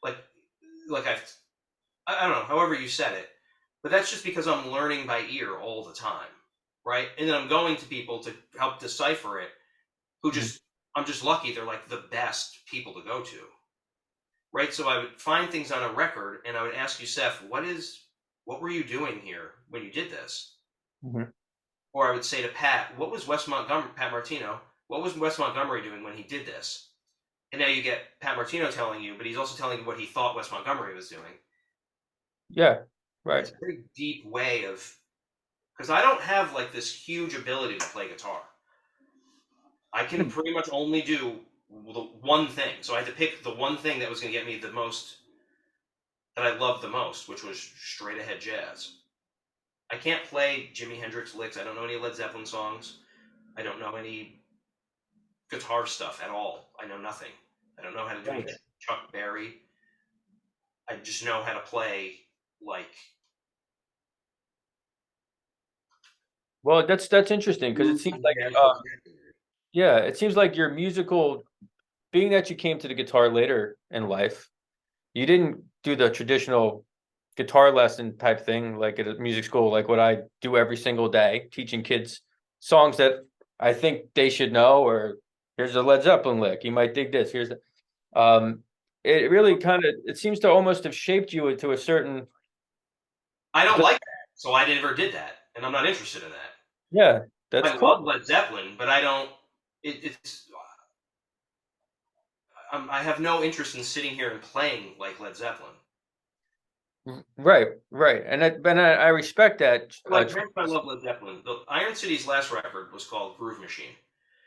like I don't know, however you said it, but that's just because I'm learning by ear all the time, right? And then I'm going to people to help decipher it who Mhm. just I'm just lucky they're like the best people to go to, right? So I would find things on a record and I would ask Yusef, what were you doing here when you did this? Mhm. Or I would say to Pat, Pat Martino, what was Wes Montgomery doing when he did this? And now you get Pat Martino telling you, but he's also telling you what he thought Wes Montgomery was doing. Yeah. Right. It's a very deep way of, because I don't have like this huge ability to play guitar. I can Hmm. pretty much only do the one thing. So I had to pick the one thing that was going to get me the most, that I loved the most, which was straight ahead jazz. I can't play Jimi Hendrix licks. I don't know any Led Zeppelin songs. I don't know any guitar stuff at all. I know nothing. I don't know how to do any Right. Chuck Berry. I just know how to play like. Well, that's interesting because it seems like yeah, it seems like your musical being that you came to the guitar later in life, you didn't do the traditional guitar lesson type thing like at a music school, like what I do every single day, teaching kids songs that I think they should know, or here's a Led Zeppelin lick, you might dig this. Here's the it really kind of it seems to almost have shaped you into a certain I don't like that, so I never did that, and I'm not interested in that. yeah, that's I love cool. Led Zeppelin, but I don't. It's I have no interest in sitting here and playing like Led Zeppelin. Right, right, and I respect that. Like, granted, I love Led Zeppelin. The Iron City's last record was called Groove Machine.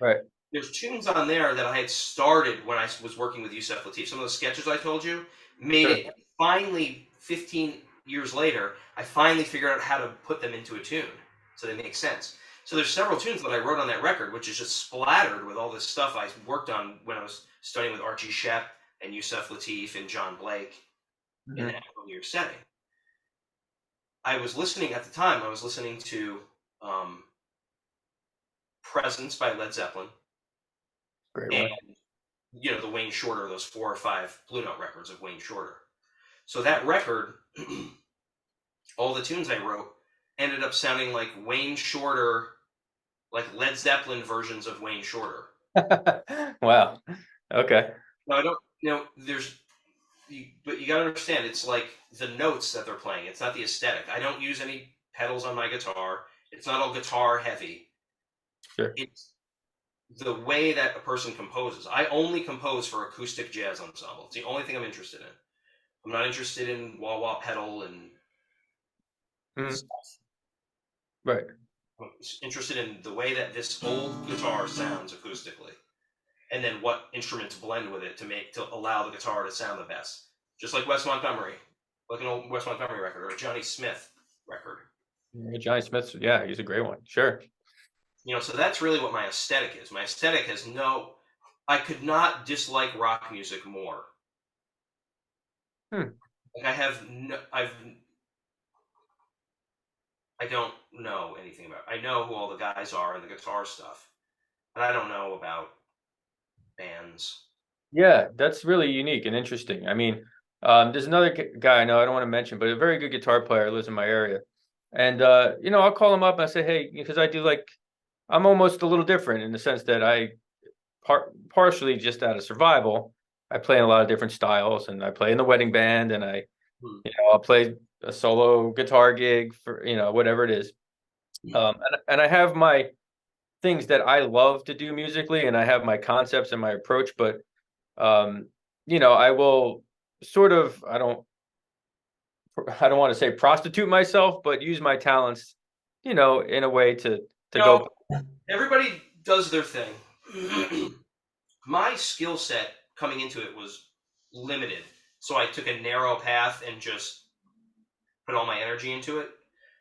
Right, There's tunes on there that I had started when I was working with Yusef Lateef. Some of the sketches I told you made sure. it. Finally, 15 years later, I finally figured out how to put them into a tune so they make sense. So there's several tunes that I wrote on that record, which is just splattered with all this stuff I worked on when I was studying with Archie Shepp and Yusef Lateef and John Blake in Mhm. that earlier setting. I was listening at the time. I was listening to um, "Presence" by Led Zeppelin, Great and one. the Wayne Shorter, those 4 or 5 Blue Note records of Wayne Shorter. So that record, all the tunes I wrote ended up sounding like Wayne Shorter, like Led Zeppelin versions of Wayne Shorter. Wow. Okay. No, I don't. But you got to understand, it's like the notes that they're playing. It's not the aesthetic. I don't use any pedals on my guitar. It's not all guitar heavy. Sure. It's the way that a person composes. I only compose for acoustic jazz ensemble. It's the only thing I'm interested in. I'm not interested in wah wah pedal and Mhm. stuff. Right. I'm interested in the way that this old guitar sounds acoustically, and then what instruments blend with it to allow the guitar to sound the best. Just like Wes Montgomery, like an old Wes Montgomery record or a Johnny Smith record. Yeah, Johnny Smith's, yeah, he's a great one. Sure. So that's really what my aesthetic is. My aesthetic has no. I could not dislike rock music more. Hmm. Like I don't know anything about. I know who all the guys are and the guitar stuff, but I don't know about bands. Yeah, that's really unique and interesting. I mean, there's another guy I know I don't want to mention, but a very good guitar player lives in my area. And I'll call him up and I say, hey, because I do like I'm almost a little different in the sense that I partially just out of survival, I play in a lot of different styles and I play in the wedding band and Hmm. I'll play a solo guitar gig for, whatever it is. And I have my things that I love to do musically and I have my concepts and my approach, but um, I will sort of I don't want to say prostitute myself, but use my talents, in a way to No, go. everybody does their thing. My skill set coming into it was limited, so I took a narrow path and just put all my energy into it.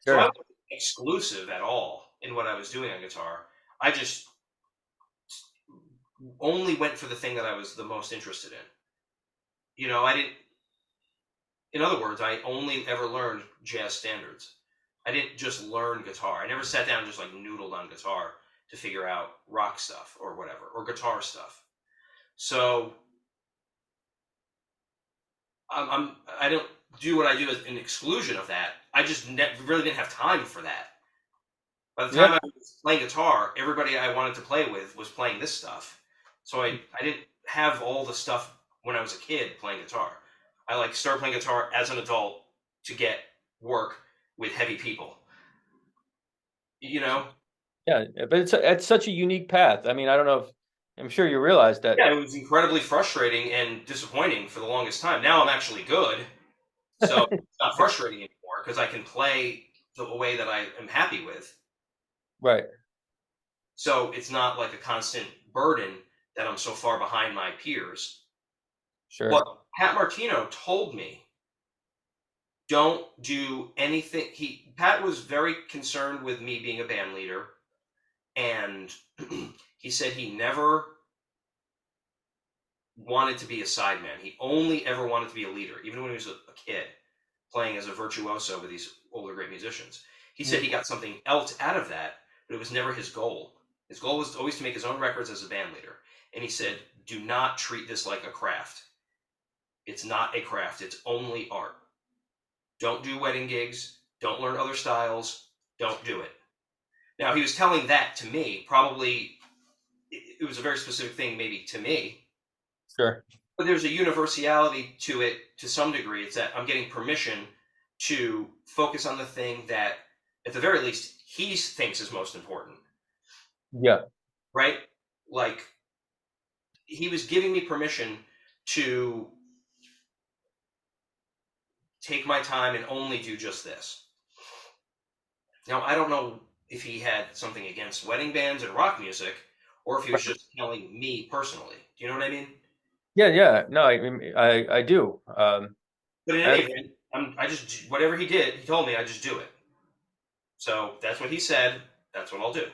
So I Sure. wasn't exclusive at all in what I was doing on guitar. I just only went for the thing that I was the most interested in. You know, I didn't. In other words, I only ever learned jazz standards. I didn't just learn guitar. I never sat down and just like noodled on guitar to figure out rock stuff or whatever, or guitar stuff. So I don't do what I do as an exclusion of that. I just really didn't have time for that. By the time I was playing guitar, everybody I wanted to play with was playing this stuff. So I didn't have all the stuff when I was a kid playing guitar. I like started playing guitar as an adult to get work with heavy people. You know? Yeah, but it's such a unique path. I mean, I don't know if I'm sure you realize that. Yeah, it was incredibly frustrating and disappointing for the longest time. Now I'm actually good, so it's not frustrating anymore because I can play the way that I am happy with. Right. So it's not like a constant burden that I'm so far behind my peers. Sure. But Pat Martino told me, don't do anything. Pat was very concerned with me being a band leader, and he said he never wanted to be a sideman. He only ever wanted to be a leader, even when he was a kid, playing as a virtuoso with these older great musicians. He said he got something else out of that, but it was never his goal. His goal was always to make his own records as a band leader. And he said, do not treat this like a craft. It's not a craft. It's only art. Don't do wedding gigs. Don't learn other styles. Don't do it. Now, he was telling that to me. Probably it was a very specific thing maybe to me. Sure. But there's a universality to it to some degree. It's that I'm getting permission to focus on the thing that, at the very least, he thinks is most important. Yeah. Right? Like, he was giving me permission to take my time and only do just this. Now, I don't know if he had something against wedding bands and rock music, or if he was just telling me personally. Do you know what I mean? Yeah. No, I do. But in any event, I just, whatever he did, he told me I just do it. So that's what he said. That's what I'll do.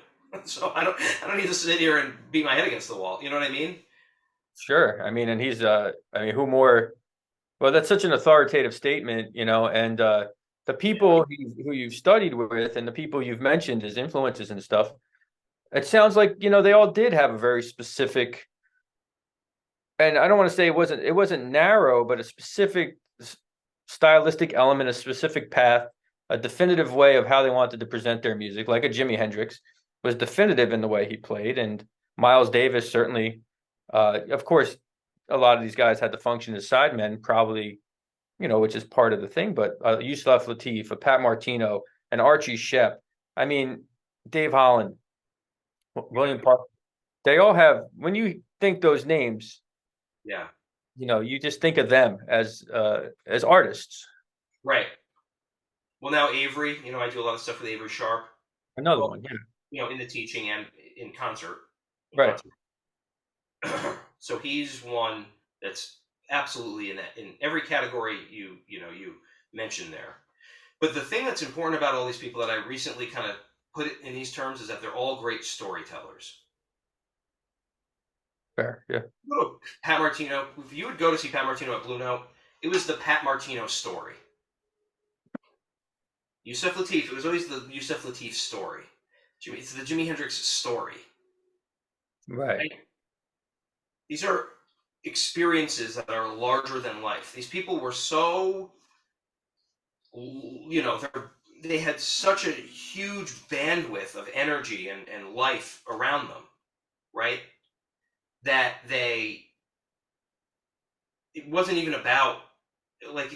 So I don't need to sit here and beat my head against the wall. You know what I mean? Sure. I mean, and he's who more? Well, that's such an authoritative statement, and the people who you've studied with and the people you've mentioned as influences and stuff, it sounds like, they all did have a very specific, and I don't want to say it wasn't narrow, but a specific stylistic element, a specific path, a definitive way of how they wanted to present their music, like a Jimi Hendrix was definitive in the way he played. And Miles Davis certainly, of course, a lot of these guys had to function as sidemen, probably, which is part of the thing. But Yusef Lateef, a Pat Martino, and Archie Shepp. I mean, Dave Holland, William Park. They all have. When you think those names, Yeah. you just think of them as artists. Right. Well, now Avery, I do a lot of stuff with Avery Sharpe. Another one, yeah. In the teaching and in concert. Right. So he's one that's absolutely in every category you mentioned there. But the thing that's important about all these people that I recently kind of put it in these terms is that they're all great storytellers. Fair, yeah. Pat Martino, if you would go to see Pat Martino at Blue Note, it was the Pat Martino story. Yusef Lateef, it was always the Yusef Lateef story. It's the Jimi Hendrix story. Right. These are experiences that are larger than life. These people were so, they had such a huge bandwidth of energy and life around them, right? That it wasn't even about, like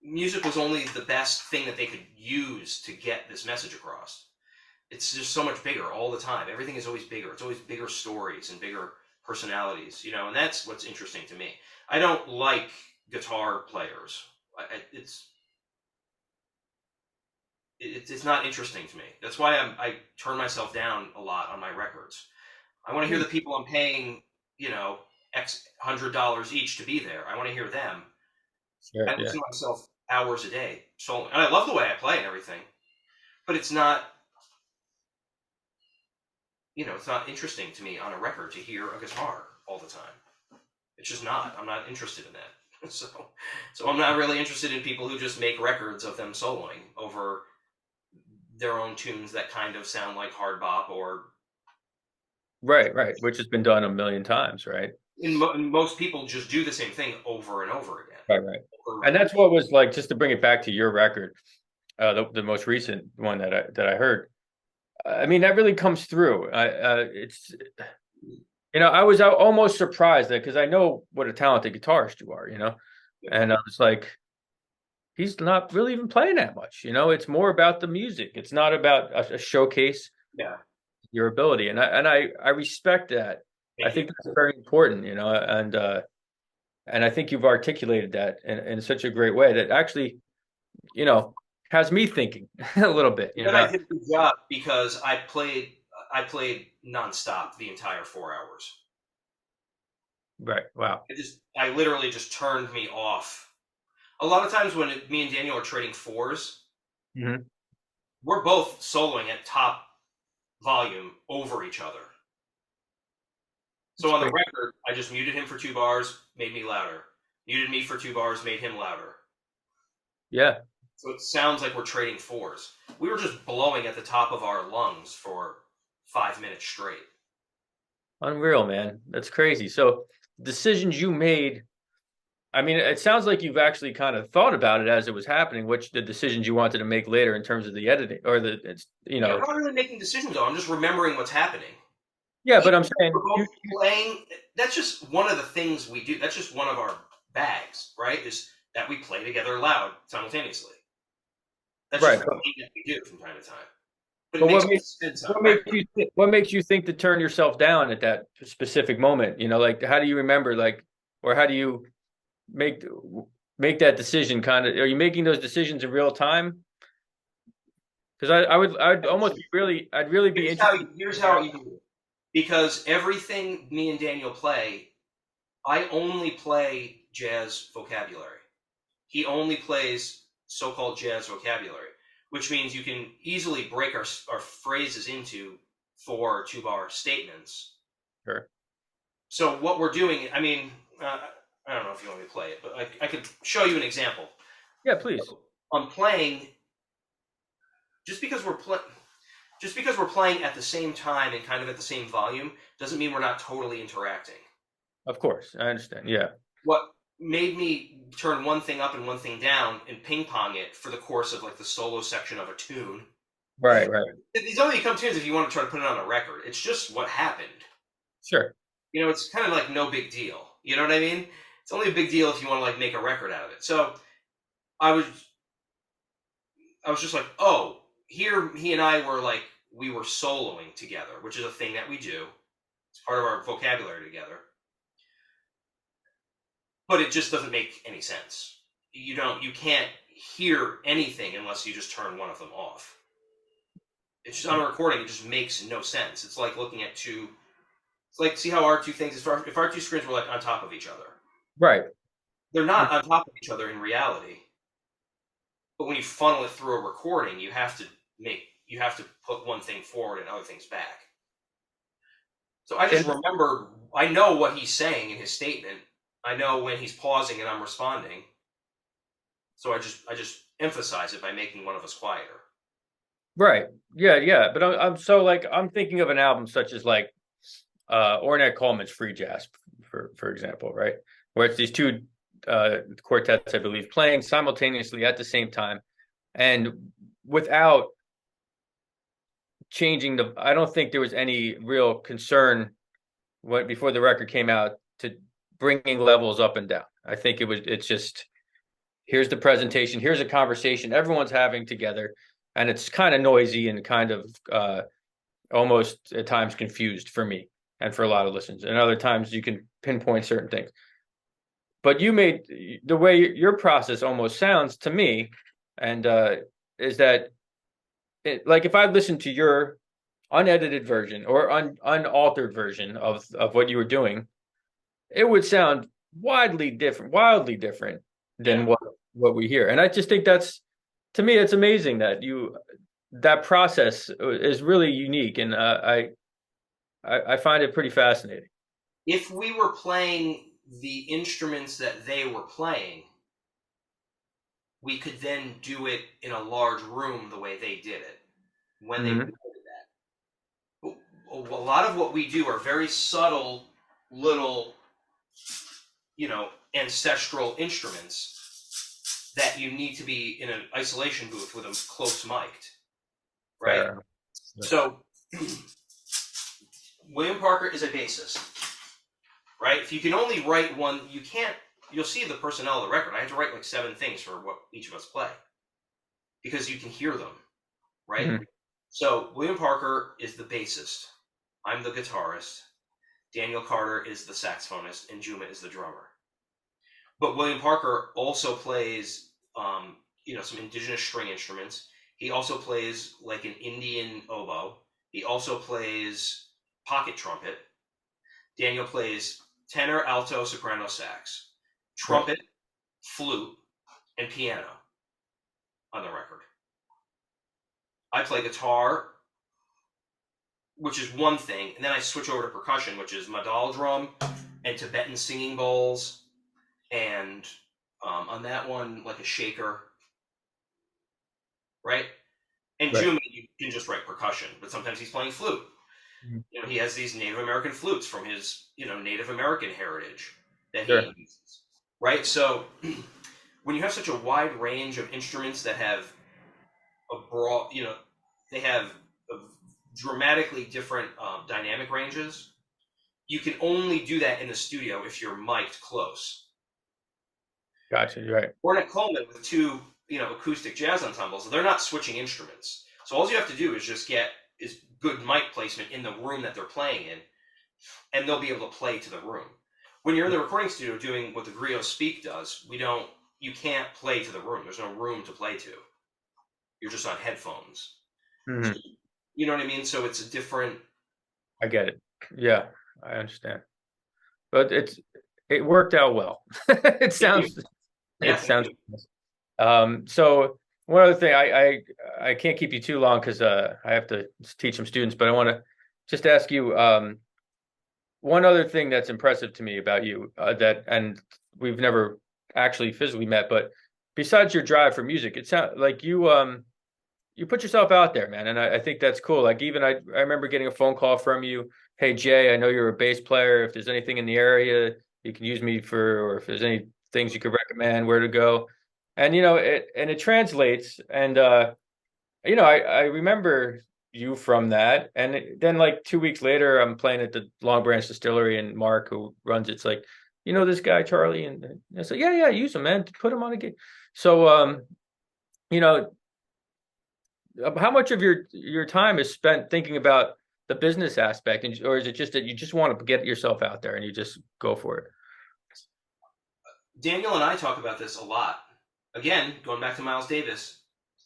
music was only the best thing that they could use to get this message across. It's just so much bigger all the time. Everything is always bigger. It's always bigger stories and bigger personalities, and that's what's interesting to me. I don't like guitar players. It's not interesting to me. That's why I turn myself down a lot on my records. I want to hear the people I'm paying, X $100 each to be there. I want to hear them. Sure, I listen to myself hours a day. So, and I love the way I play and everything, but it's not, it's not interesting to me on a record to hear a guitar all the time. It's just not. I'm not interested in that. So I'm not really interested in people who just make records of them soloing over their own tunes that kind of sound like hard bop or. Right, which has been done a million times, right? And most people just do the same thing over and over again. Right. And that's what was like, just to bring it back to your record, the most recent one that I heard. I mean, that really comes through. It's, I was almost surprised that, because I know what a talented guitarist you are, and I was like, he's not really even playing that much. It's more about the music. It's not about a showcase. Yeah. Your ability, and I respect that. I think that's very important, and I think you've articulated that in such a great way that actually, has me thinking a little bit. But I did a good job because I played nonstop the entire 4 hours. Right. Wow. I literally just turned me off. A lot of times when me and Daniel are trading fours, we're both soloing at top volume over each other. So on the record, I just muted him for 2 bars, made me louder. Muted me for 2 bars, made him louder. Yeah. So it sounds like we're trading fours. We were just blowing at the top of our lungs for 5 minutes straight. Unreal, man. That's crazy. So decisions you made, I mean, it sounds like you've actually kind of thought about it as it was happening, which the decisions you wanted to make later in terms of the editing or I'm not really making decisions though. I'm just remembering what's happening. Yeah, but I'm saying playing. That's just one of the things we do. That's just one of our bags, right? Is that we play together loud simultaneously. That's right. Just something that we do from time to time. But what makes you think to turn yourself down at that specific moment? Like, how do you remember, like, or how do you make that decision? Kind of, are you making those decisions in real time? Because I'd almost be really, I'd really be interested. Here's how you do it. Because everything me and Daniel play, I only play jazz vocabulary. He only plays so-called jazz vocabulary, which means you can easily break our phrases into 4 2-bar statements. Sure. So what we're doing, I mean, I don't know if you want me to play it, but I could show you an example. Yeah, please. I'm playing, just because we're playing at the same time and kind of at the same volume doesn't mean we're not totally interacting. Of course, I understand. Yeah. What made me turn one thing up and one thing down and ping pong it for the course of like the solo section of a tune. Right. These only become tunes if you want to try to put it on a record. It's just what happened. Sure. It's kind of like no big deal. You know what I mean? It's only a big deal if you want to like make a record out of it. So I was just like, oh, here he and I were like, we were soloing together, which is a thing that we do. It's part of our vocabulary together. But it just doesn't make any sense. You can't hear anything unless you just turn one of them off. It's just on a recording, it just makes no sense. It's like looking at two. It's like, see how our two things, if our two screens were like on top of each other. Right. They're not on top of each other in reality. But when you funnel it through a recording, you have to put one thing forward and other things back. So I just remember, I know what he's saying in his statement. I know when he's pausing and I'm responding. So I just emphasize it by making one of us quieter. Right. Yeah. But I'm thinking of an album such as like Ornette Coleman's Free Jazz, for example, right? Where it's these two quartets, I believe, playing simultaneously at the same time, and without changing I don't think there was any real concern before the record came out to bringing levels up and down. I think it's just, here's the presentation, here's a conversation everyone's having together, and it's kind of noisy and kind of almost at times confused for me and for a lot of listeners. And other times you can pinpoint certain things. But you made the way your process almost sounds to me, and is that like if I listened to your unedited version or unaltered version of what you were doing, it would sound wildly different than what we hear. And I just think to me, it's amazing that that process is really unique, and I find it pretty fascinating. If we were playing the instruments that they were playing, we could then do it in a large room the way they did it when they recorded that. A lot of what we do are very subtle little, ancestral instruments that you need to be in an isolation booth with them close mic'd, right? So William Parker is a bassist, right? If you can only write one, you'll see the personnel of the record. I had to write like 7 things for what each of us play because you can hear them, right? So William Parker is the bassist. I'm the guitarist. Daniel Carter is the saxophonist, and Juma is the drummer. But William Parker also plays, some indigenous string instruments. He also plays like an Indian oboe. He also plays pocket trumpet. Daniel plays tenor, alto, soprano, sax, trumpet, flute, and piano on the record. I play guitar, which is one thing, and then I switch over to percussion, which is madal drum and Tibetan singing bowls, and on that one, like a shaker, right? And Juma, you can just write percussion, but sometimes he's playing flute. He has these Native American flutes from his, Native American heritage that he uses, right? So when you have such a wide range of instruments that have a broad, they have a dramatically different dynamic ranges, you can only do that in the studio if you're mic'd close. Gotcha, you're right. We're at Coleman with 2, acoustic jazz ensembles. They're not switching instruments. So all you have to do is just get good mic placement in the room that they're playing in, and they'll be able to play to the room. When you're in the recording studio doing what the Griots Speak does, you can't play to the room. There's no room to play to. You're just on headphones. So, you know what I mean? So it's a different. I get it. Yeah, I understand. But it worked out well. It sounds. So one other thing, I can't keep you too long because I have to teach some students, but I want to just ask you one other thing that's impressive to me about you and we've never actually physically met, but besides your drive for music, it sounds like you put yourself out there, man, and I think that's cool. Like even I remember getting a phone call from you. Hey Jay, I know you're a bass player. If there's anything in the area you can use me for, or if there's any things you could recommend, where to go. And it translates, and I remember you from that. And then like 2 weeks later, I'm playing at the Long Branch Distillery, and Mark, who runs it's like, this guy Charlie, and I said, yeah, use him, man, put him on a gig. So how much of your time is spent thinking about the business aspect, or is it just that you just want to get yourself out there and you just go for it? Daniel and I talk about this a lot. Again, going back to Miles Davis,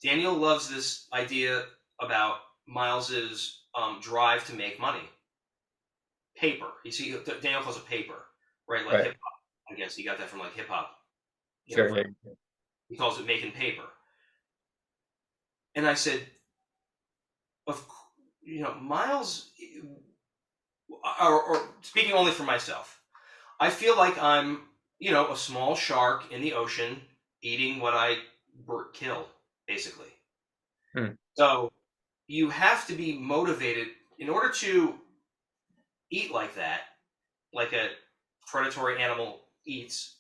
Daniel loves this idea about Miles's drive to make money. Paper. Daniel calls it paper, right? Like hip hop. I guess he got that from like hip hop. Sure. He calls it making paper. And I said, Miles, or speaking only for myself, I feel like I'm, a small shark in the ocean eating what I kill, basically. So you have to be motivated in order to eat like that, like a predatory animal eats.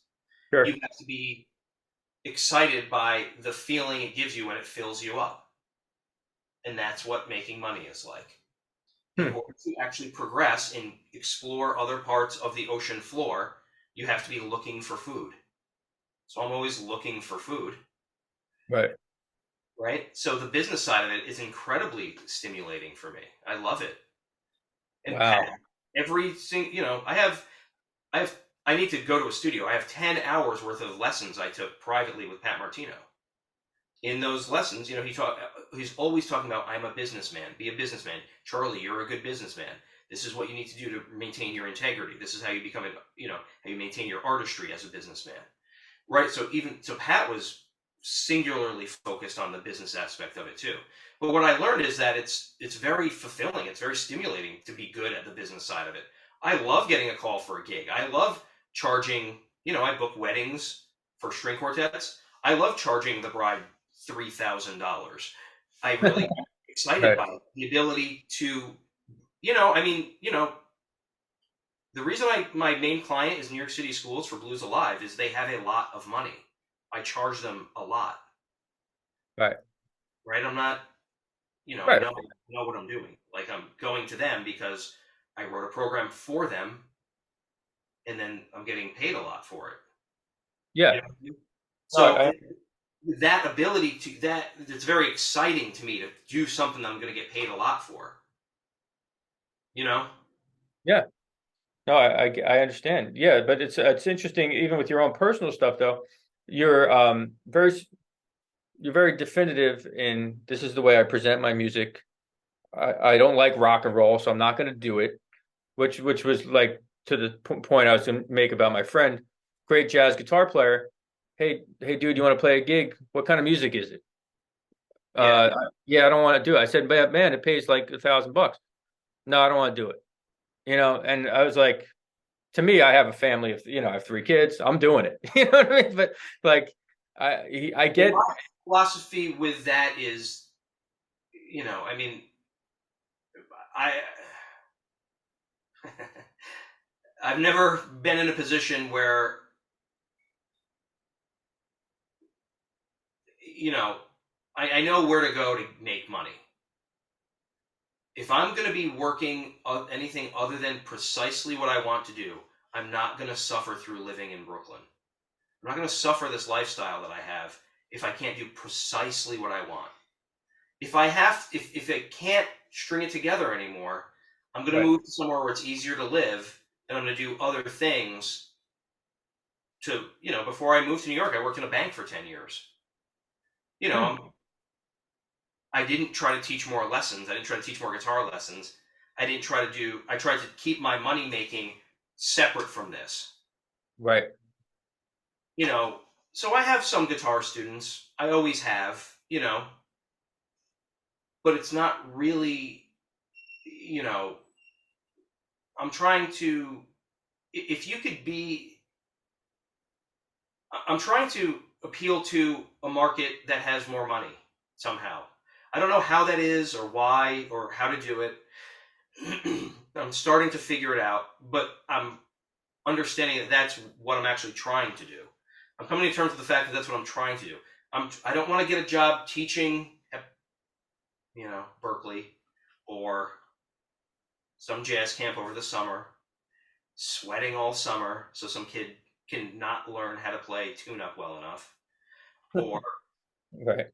Sure. You have to be excited by the feeling it gives you when it fills you up. And that's what making money is like. In order to actually progress and explore other parts of the ocean floor, you have to be looking for food. So I'm always looking for food. Right. So the business side of it is incredibly stimulating for me. I love it. And wow. I need to go to a studio. I have 10 hours worth of lessons I took privately with Pat Martino. In those lessons, he's always talking about, I'm a businessman, be a businessman. Charlie, you're a good businessman. This is what you need to do to maintain your integrity. This is how you become how you maintain your artistry as a businessman. Right. So Pat was singularly focused on the business aspect of it too. But what I learned is that it's very fulfilling. It's very stimulating to be good at the business side of it. I love getting a call for a gig. I love charging, I book weddings for string quartets. I love charging the bride $3,000. I really get excited Right. by it. The ability to, the reason my main client is New York City Schools for Blues Alive is they have a lot of money. I charge them a lot, Right. right? I'm not, I Right. know what I'm doing. Like I'm going to them because I wrote a program for them, and then I'm getting paid a lot for it. Yeah. You know? No, So that ability it's very exciting to me to do something that I'm going to get paid a lot for. yeah. No, I understand. Yeah, but it's interesting, even with your own personal stuff, though. You're you're very definitive in this is the way I present my music. I don't like rock and roll, so I'm not going to do it. Which was like to the point I was going to make about my friend, great jazz guitar player. Hey, dude, you want to play a gig? What kind of music is it? Yeah. Yeah, I don't want to do it. I said, but man, it pays like $1,000. No, I don't want to do it. And I was like, to me, I have a family of, I have 3 kids. I'm doing it. You know what I mean? But like, I Well, get. my philosophy with that is, I I've never been in a position where, I know where to go to make money. If I'm going to be working anything other than precisely what I want to do, I'm not going to suffer through living in Brooklyn. I'm not going to suffer this lifestyle that I have if I can't do precisely what I want. If I can't string it together anymore, I'm going to Right. move to somewhere where it's easier to live, and I'm going to do other things before I moved to New York, I worked in a bank for 10 years. Hmm. I didn't try to teach more lessons. I didn't try to teach more guitar lessons. I tried to keep my money making separate from this. Right. So I have some guitar students. I always have, but it's not really, you know, I'm trying to, if you could be, I'm trying to appeal to a market that has more money somehow. I don't know how that is or why or how to do it. I'm starting to figure it out, but I'm understanding that that's what I'm actually trying to do. I'm coming to terms with the fact that that's what I'm trying to do. I don't want to get a job teaching at, Berkeley or some jazz camp over the summer, sweating all summer so some kid can not learn how to play tune up well enough. Or Right.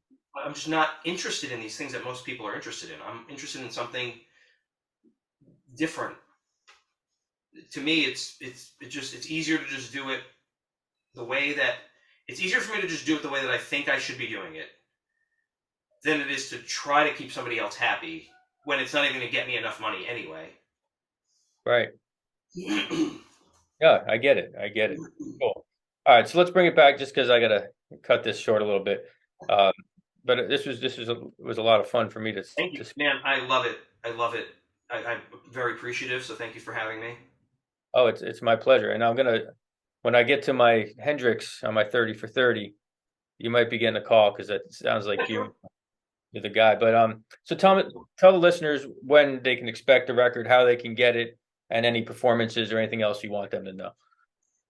I'm just not interested in these things that most people are interested in. I'm interested in something different. To me, it's easier to just do it the way that it's easier for me to just do it the way that I think I should be doing it than it is to try to keep somebody else happy when it's not even going to get me enough money anyway. Right. Yeah, I get it. I get it. Cool. All right, so let's bring it back just because I gotta cut this short a little bit. Um, but was a lot of fun for me Thank you, to. man. I love it. I love it. I'm very appreciative. So thank you for having me. Oh, it's my pleasure. And I'm gonna when I get to my Hendrix on my 30 for 30, you might be getting a call because it sounds like Sure. you're the guy. But so tell the listeners when they can expect the record, how they can get it, and any performances or anything else you want them to know.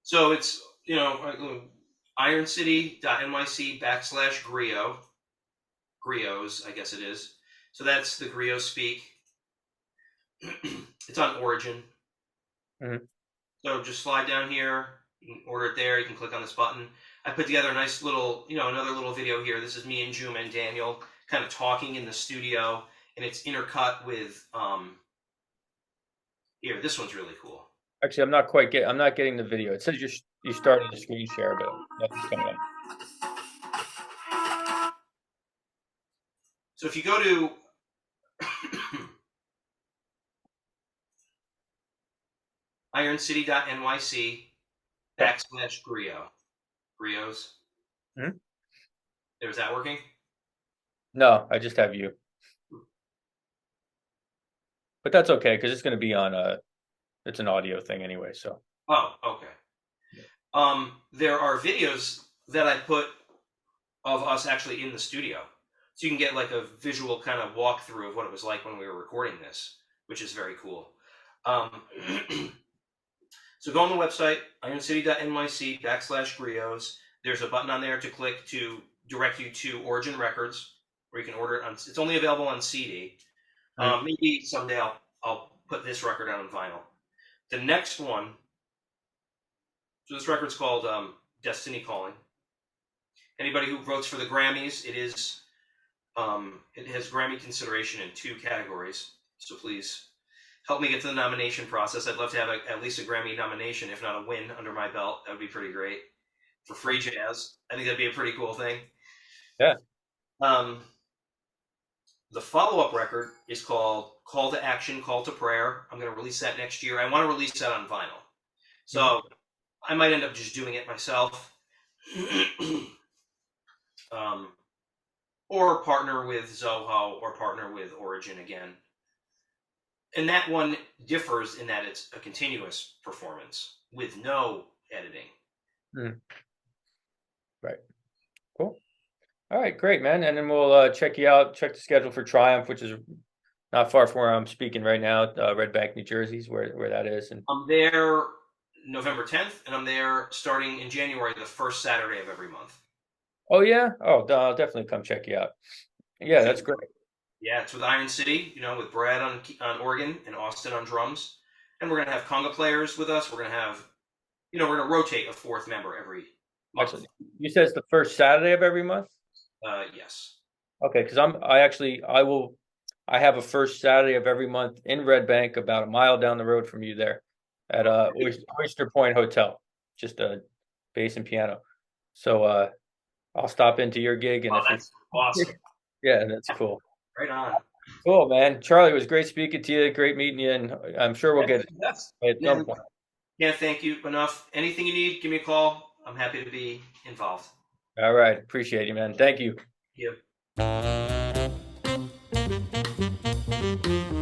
So it's ironcity.nyc/griot. Griots, I guess it is. So that's the Griots Speak. It's on Origin. Mhm. So just slide down here. You can order it there. You can click on this button. I put together a nice little, another little video here. This is me and Juma and Daniel kind of talking in the studio, and it's intercut with here. This one's really cool. Actually, I'm not getting the video. It says you started the screen share, but nothing's coming up. So if you go to ironcity.nyc/griot. Griots. Mhm. Is that working? No, I just have you. But that's okay because it's going to be on it's an audio thing anyway. So Oh, okay. There are videos that I put of us actually in the studio. So you can get like a visual kind of walkthrough of what it was like when we were recording this, which is very cool. So go on the website, ironcity.nyc/griots. There's a button on there to click to direct you to Origin Records, where you can order it on. It's only available on CD. Maybe someday I'll put this record out on vinyl. The next one. So this record's called Destiny Calling. Anybody who votes for the Grammys, it has Grammy consideration in 2 categories. So please help me get to the nomination process. I'd love to have at least a Grammy nomination, if not a win, under my belt. That would be pretty great. For free jazz, I think that'd be a pretty cool thing. Yeah. The follow-up record is called Call to Action, Call to Prayer. I'm going to release that next year. I want to release that on vinyl. So I might end up just doing it myself. Or partner with Zoho, or partner with Origin again. And that one differs in that it's a continuous performance with no editing. Right. Cool. All right, great, man. And then we'll check you out, check the schedule for Triumph, which is not far from where I'm speaking right now. Red Bank, New Jersey is where that is. And I'm there November 10th, and I'm there starting in January, the first Saturday of every month. Oh, yeah? Oh, I'll definitely come check you out. Yeah, that's great. Yeah, it's with Iron City, with Brad on organ and Austin on drums. And we're going to have conga players with us. We're going to have, we're going to rotate a 4th member every month. Excellent. You said it's the first Saturday of every month? Yes. Okay, because I have a first Saturday of every month in Red Bank, about a mile down the road from you there at Oyster Point Hotel, just a bass and piano. So I'll stop into your gig. And that's awesome. Yeah, that's cool. Right on. Cool, man. Charlie, it was great speaking to you. Great meeting you. And I'm sure we'll get it at some point. Can't thank you enough. Anything you need, give me a call. I'm happy to be involved. All right. Appreciate you, man. Thank you. Thank you.